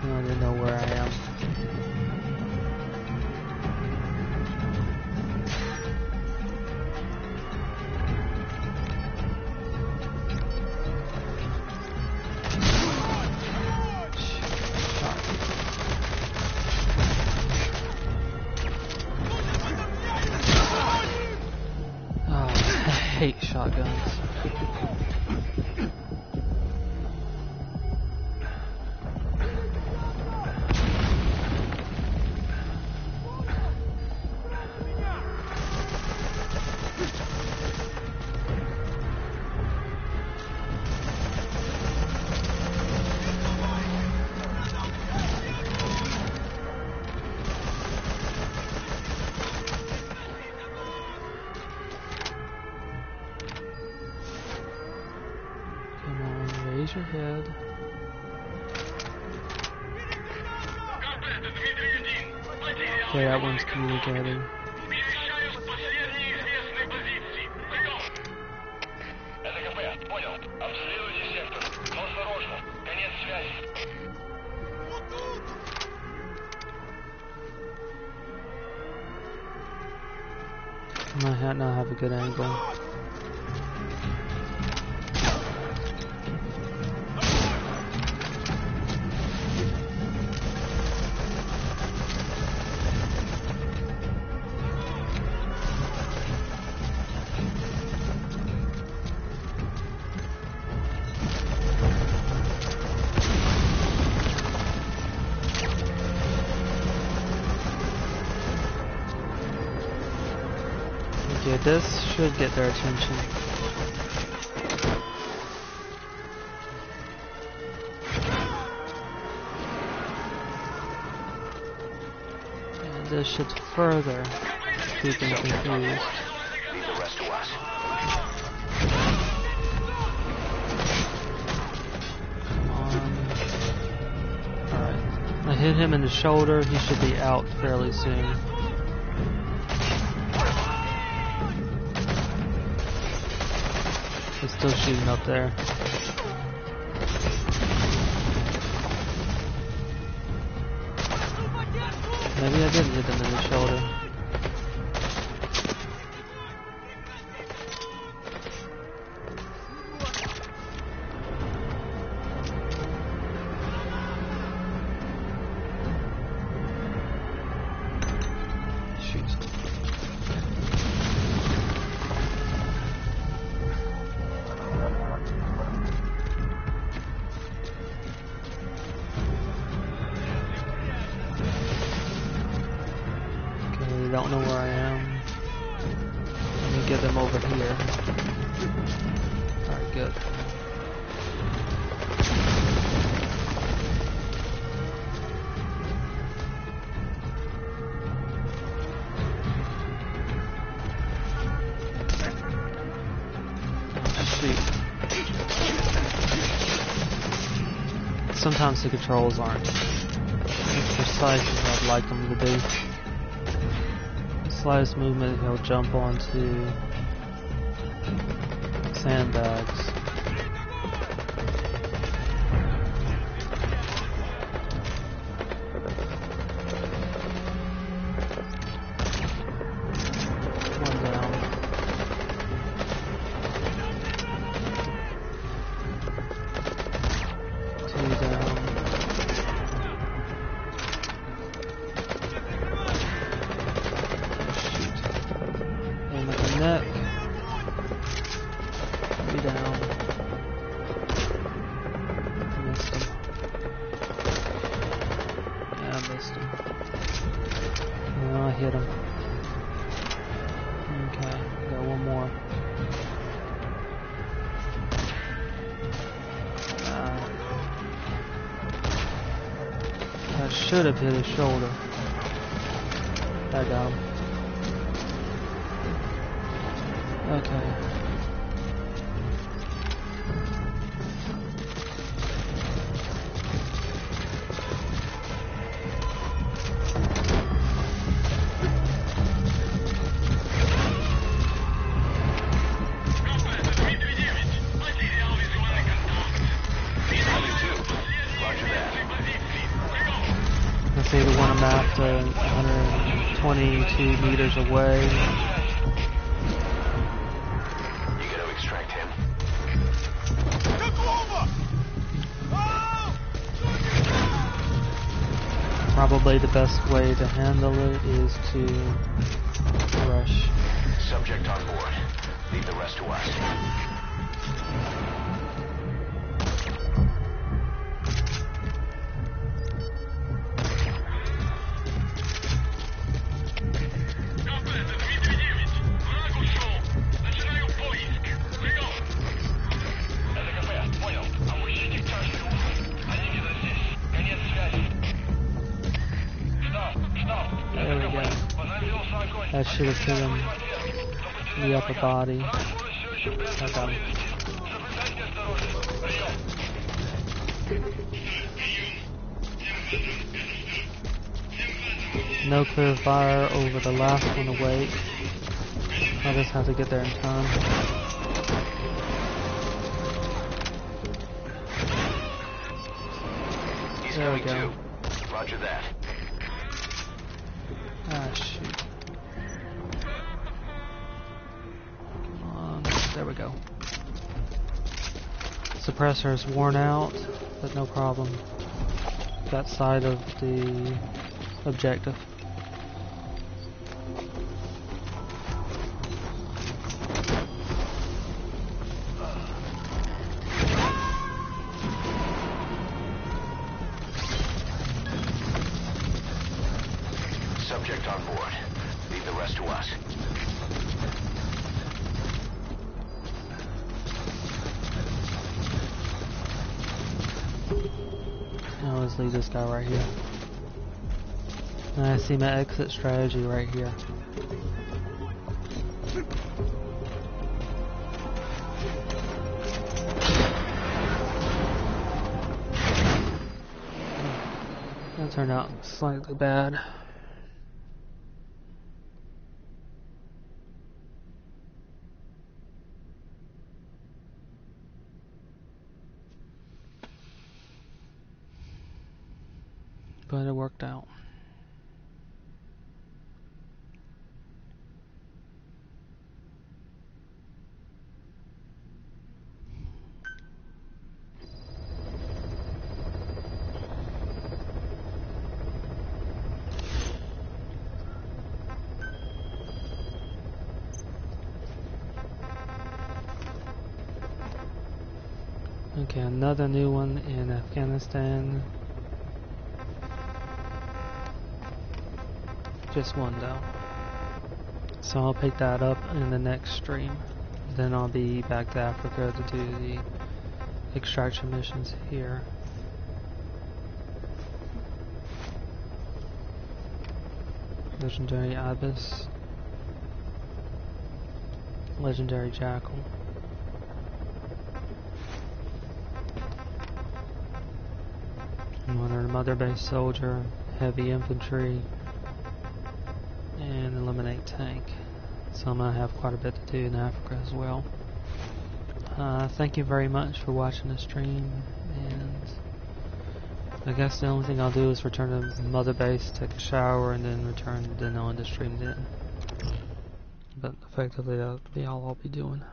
I didn't know where I am. I hate shotguns. Raise your head. Okay, that one's communicating. I might not have a good angle. Okay, this should get their attention. this should further keep them confused. Leave the rest to us. I hit him in the shoulder, he should be out fairly soon. He's still shooting up there. Maybe I didn't hit him in the shoulder. Don't know where I am. Let me get them over here. Alright, good. Shoot. Sometimes the controls aren't as precise as I'd like them to be. Slightest movement, he'll jump onto sandbags. One down. Two down. Neck. 3 down. Missed him. Yeah, I missed him. No, I hit him. Okay, got one more. I should have hit his shoulder. I got him. Okay. I see the one I'm after 122 meters away. Probably the best way to handle it is to rush. Subject on board. Leave the rest to us. There we go. That should have hit him in the upper body. I got him. No clear fire over the last one awake. I just have to get there in time. There we go. Roger that. Ah, shoot. Come on. There we go. Suppressor is worn out, but no problem. That side of the objective. Subject on board. Leave the rest to us. Now let's leave this guy right here. And I see my exit strategy right here. That turned out slightly bad. But it worked out. Okay, another new one in Afghanistan. Just one though. So I'll pick that up in the next stream. Then I'll be back to Africa to do the extraction missions here. Legendary Ibis. Legendary Jackal. Another Mother Base Soldier, Heavy Infantry, and Eliminate Tank. So I'm going to have quite a bit to do in Africa as well. Thank you very much for watching the stream, and I guess the only thing I'll do is return to Mother Base, take a shower, and then return then on the stream then. But effectively that'll be all I'll be doing.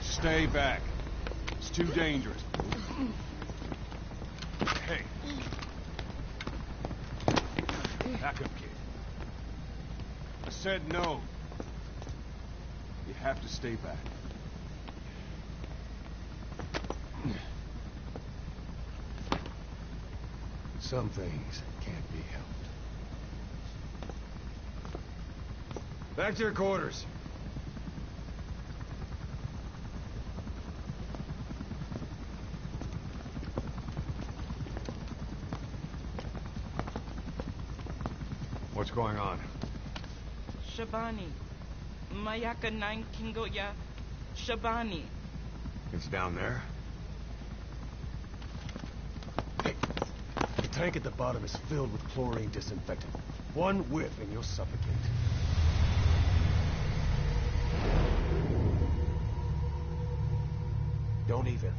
Stay back. It's too dangerous. Hey. Back up, kid. I said no. You have to stay back. Some things can't be helped. Back to your quarters. What's going on? Shabani. Mayaka 9 Kingoya. Shabani. It's down there. Hey, the tank at the bottom is filled with chlorine disinfectant. One whiff and you'll suffocate. Don't even.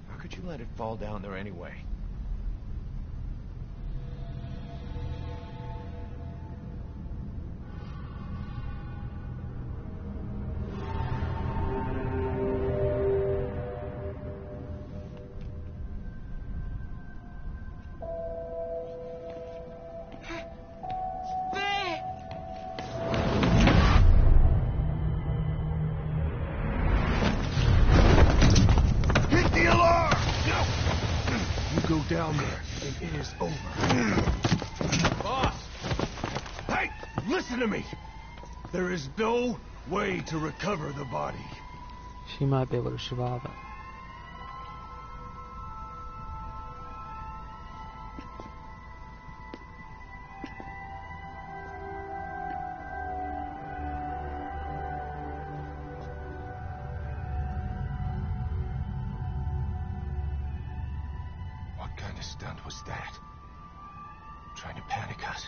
How could you let it fall down there anyway? Down there, and it is over. Boss! Hey! Listen to me! There is no way to recover the body. She might be able to survive it. What kind of stunt was that? Trying to panic us?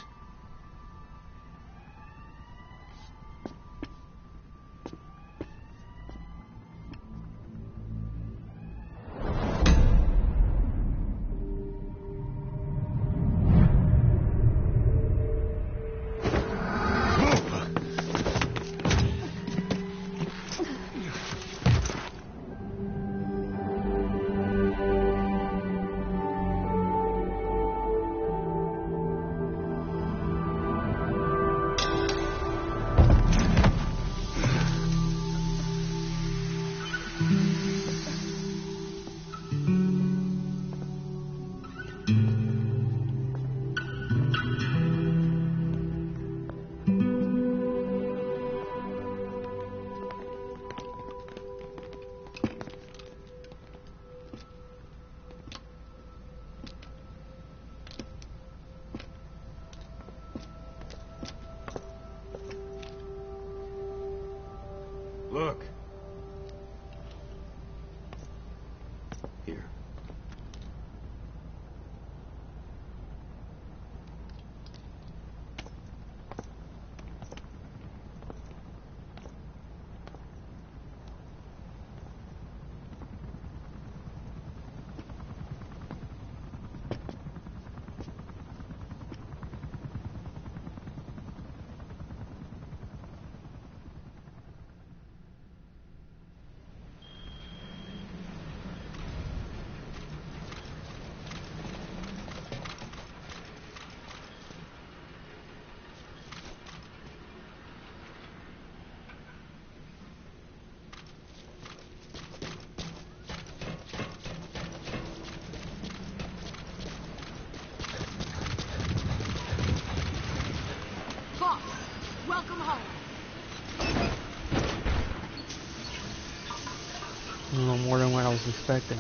was expecting.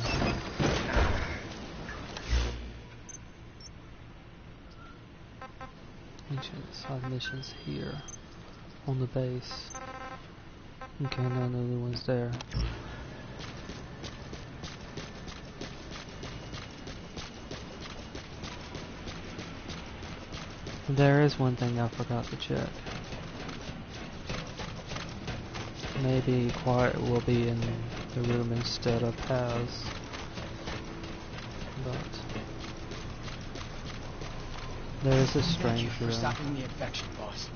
Ancient side missions here on the base. Okay, no other ones there. There is one thing I forgot to check. Maybe Quiet will be in the room instead of Paz. But there is a strange Thank you for room. stopping the infection, boss.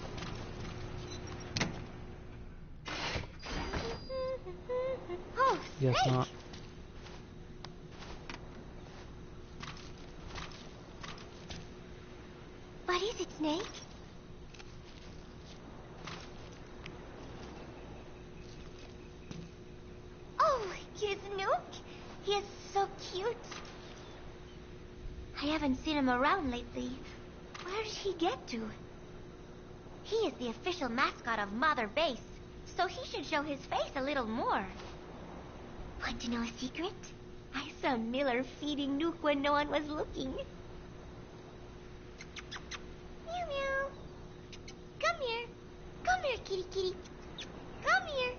Oh, Guess Snake! not. What is it, Snake? Oh, here's Nuke. He is so cute. I haven't seen him around lately. Where did he get to? He is the official mascot of Mother Base, so he should show his face a little more. Want to know a secret? I saw Miller feeding Nuke when no one was looking. Meow meow. Come here. Come here, kitty kitty. Come here.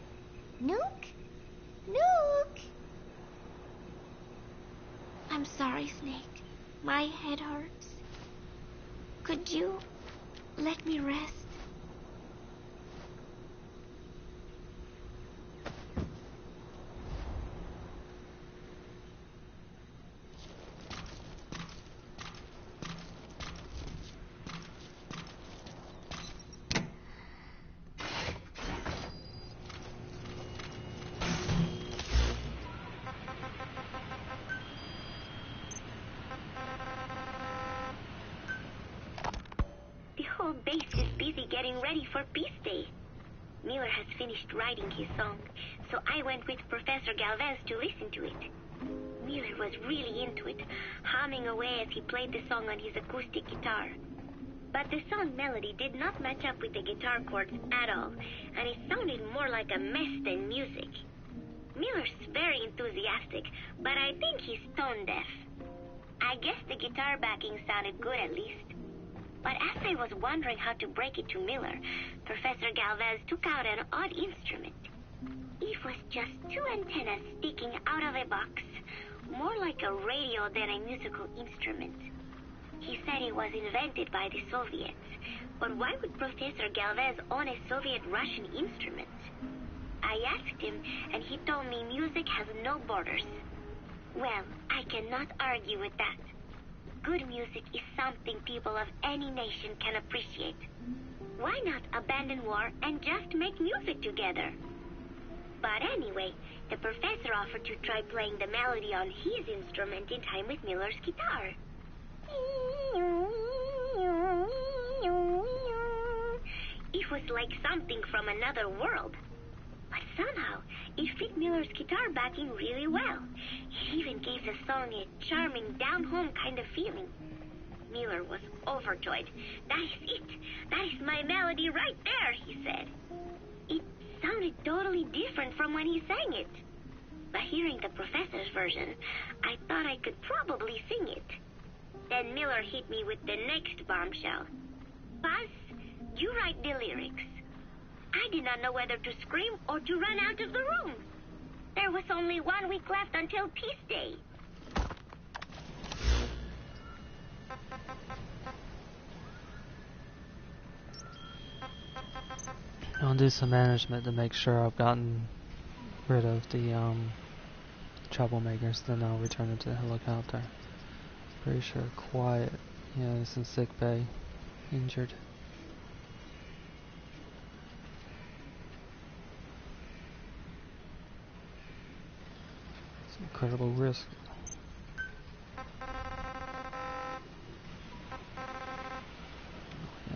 Nuke? Nuke? I'm sorry, Snake. My head hurts. Could you let me rest? The whole base is busy getting ready for Peace Day. Miller has finished writing his song, so I went with Professor Galvez to listen to it. Miller was really into it, humming away as he played the song on his acoustic guitar. But the song melody did not match up with the guitar chords at all, and it sounded more like a mess than music. Miller's very enthusiastic, but I think he's tone deaf. I guess the guitar backing sounded good at least. But as I was wondering how to break it to Miller, Professor Galvez took out an odd instrument. It was just two antennas sticking out of a box, more like a radio than a musical instrument. He said it was invented by the Soviets, but why would Professor Galvez own a Soviet-Russian instrument? I asked him, and he told me music has no borders. Well, I cannot argue with that. Good music is something people of any nation can appreciate. Why not abandon war and just make music together? But anyway, the professor offered to try playing the melody on his instrument in time with Miller's guitar. It was like something from another world. But somehow, it fit Miller's guitar backing really well. It even gave the song a charming, down-home kind of feeling. Miller was overjoyed. That is it. That is my melody right there, he said. It sounded totally different from when he sang it. But hearing the professor's version, I thought I could probably sing it. Then Miller hit me with the next bombshell. Buzz, you write the lyrics. I did not know whether to scream or to run out of the room. There was only 1 week left until Peace Day. I'll do some management to make sure I've gotten rid of the troublemakers, then I'll return it to the helicopter. Pretty sure Quiet, yeah, is in sick bay, injured. It's an incredible risk. Yeah,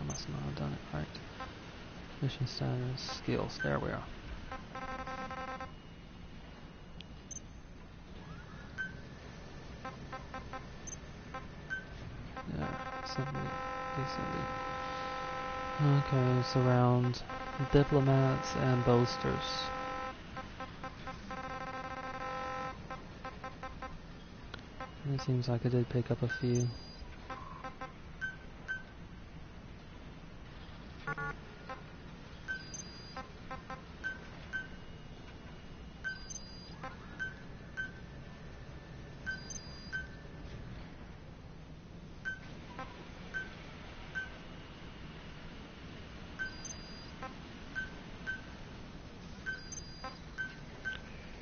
I must not have done it right. Mission status, skills, there we are. Yeah, decently. Okay, surround diplomats and boasters. It seems like I did pick up a few.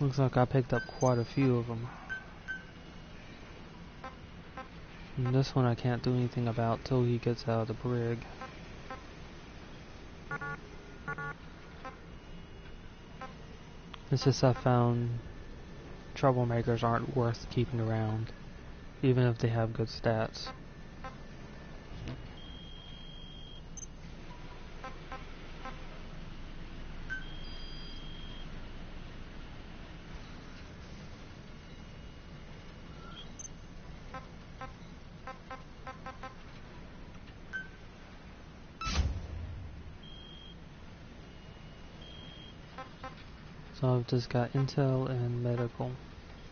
Looks like I picked up quite a few of them. And this one I can't do anything about till he gets out of the brig. It's just I found troublemakers aren't worth keeping around, even if they have good stats. So I've just got intel and medical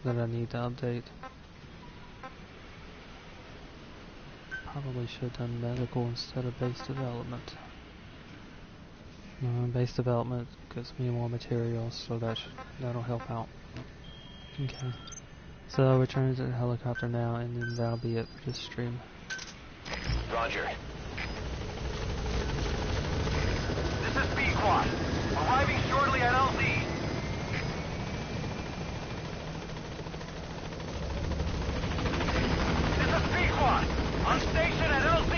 that I need to update. Probably should have done medical instead of base development. Base development gives me more materials, so that'll help out. Okay. So I'll return to the helicopter now, and then that'll be it for this stream. Roger. This is B-Quad. Arriving shortly at LZ. This is B-Quad. On station at LZ.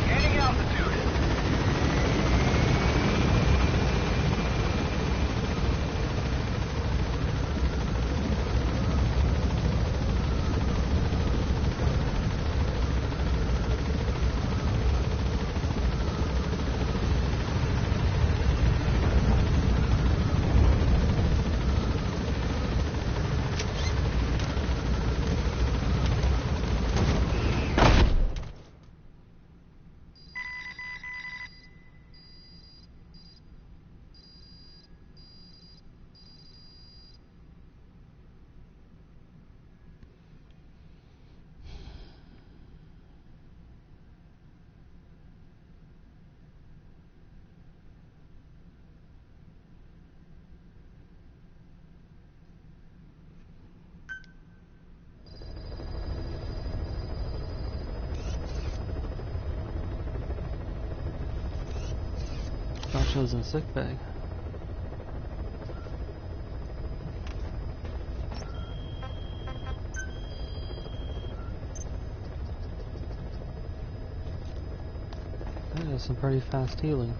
Gaining altitude. Thought she was in sick bay. That is some pretty fast healing.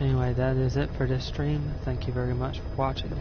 Anyway, that is it for this stream. Thank you very much for watching.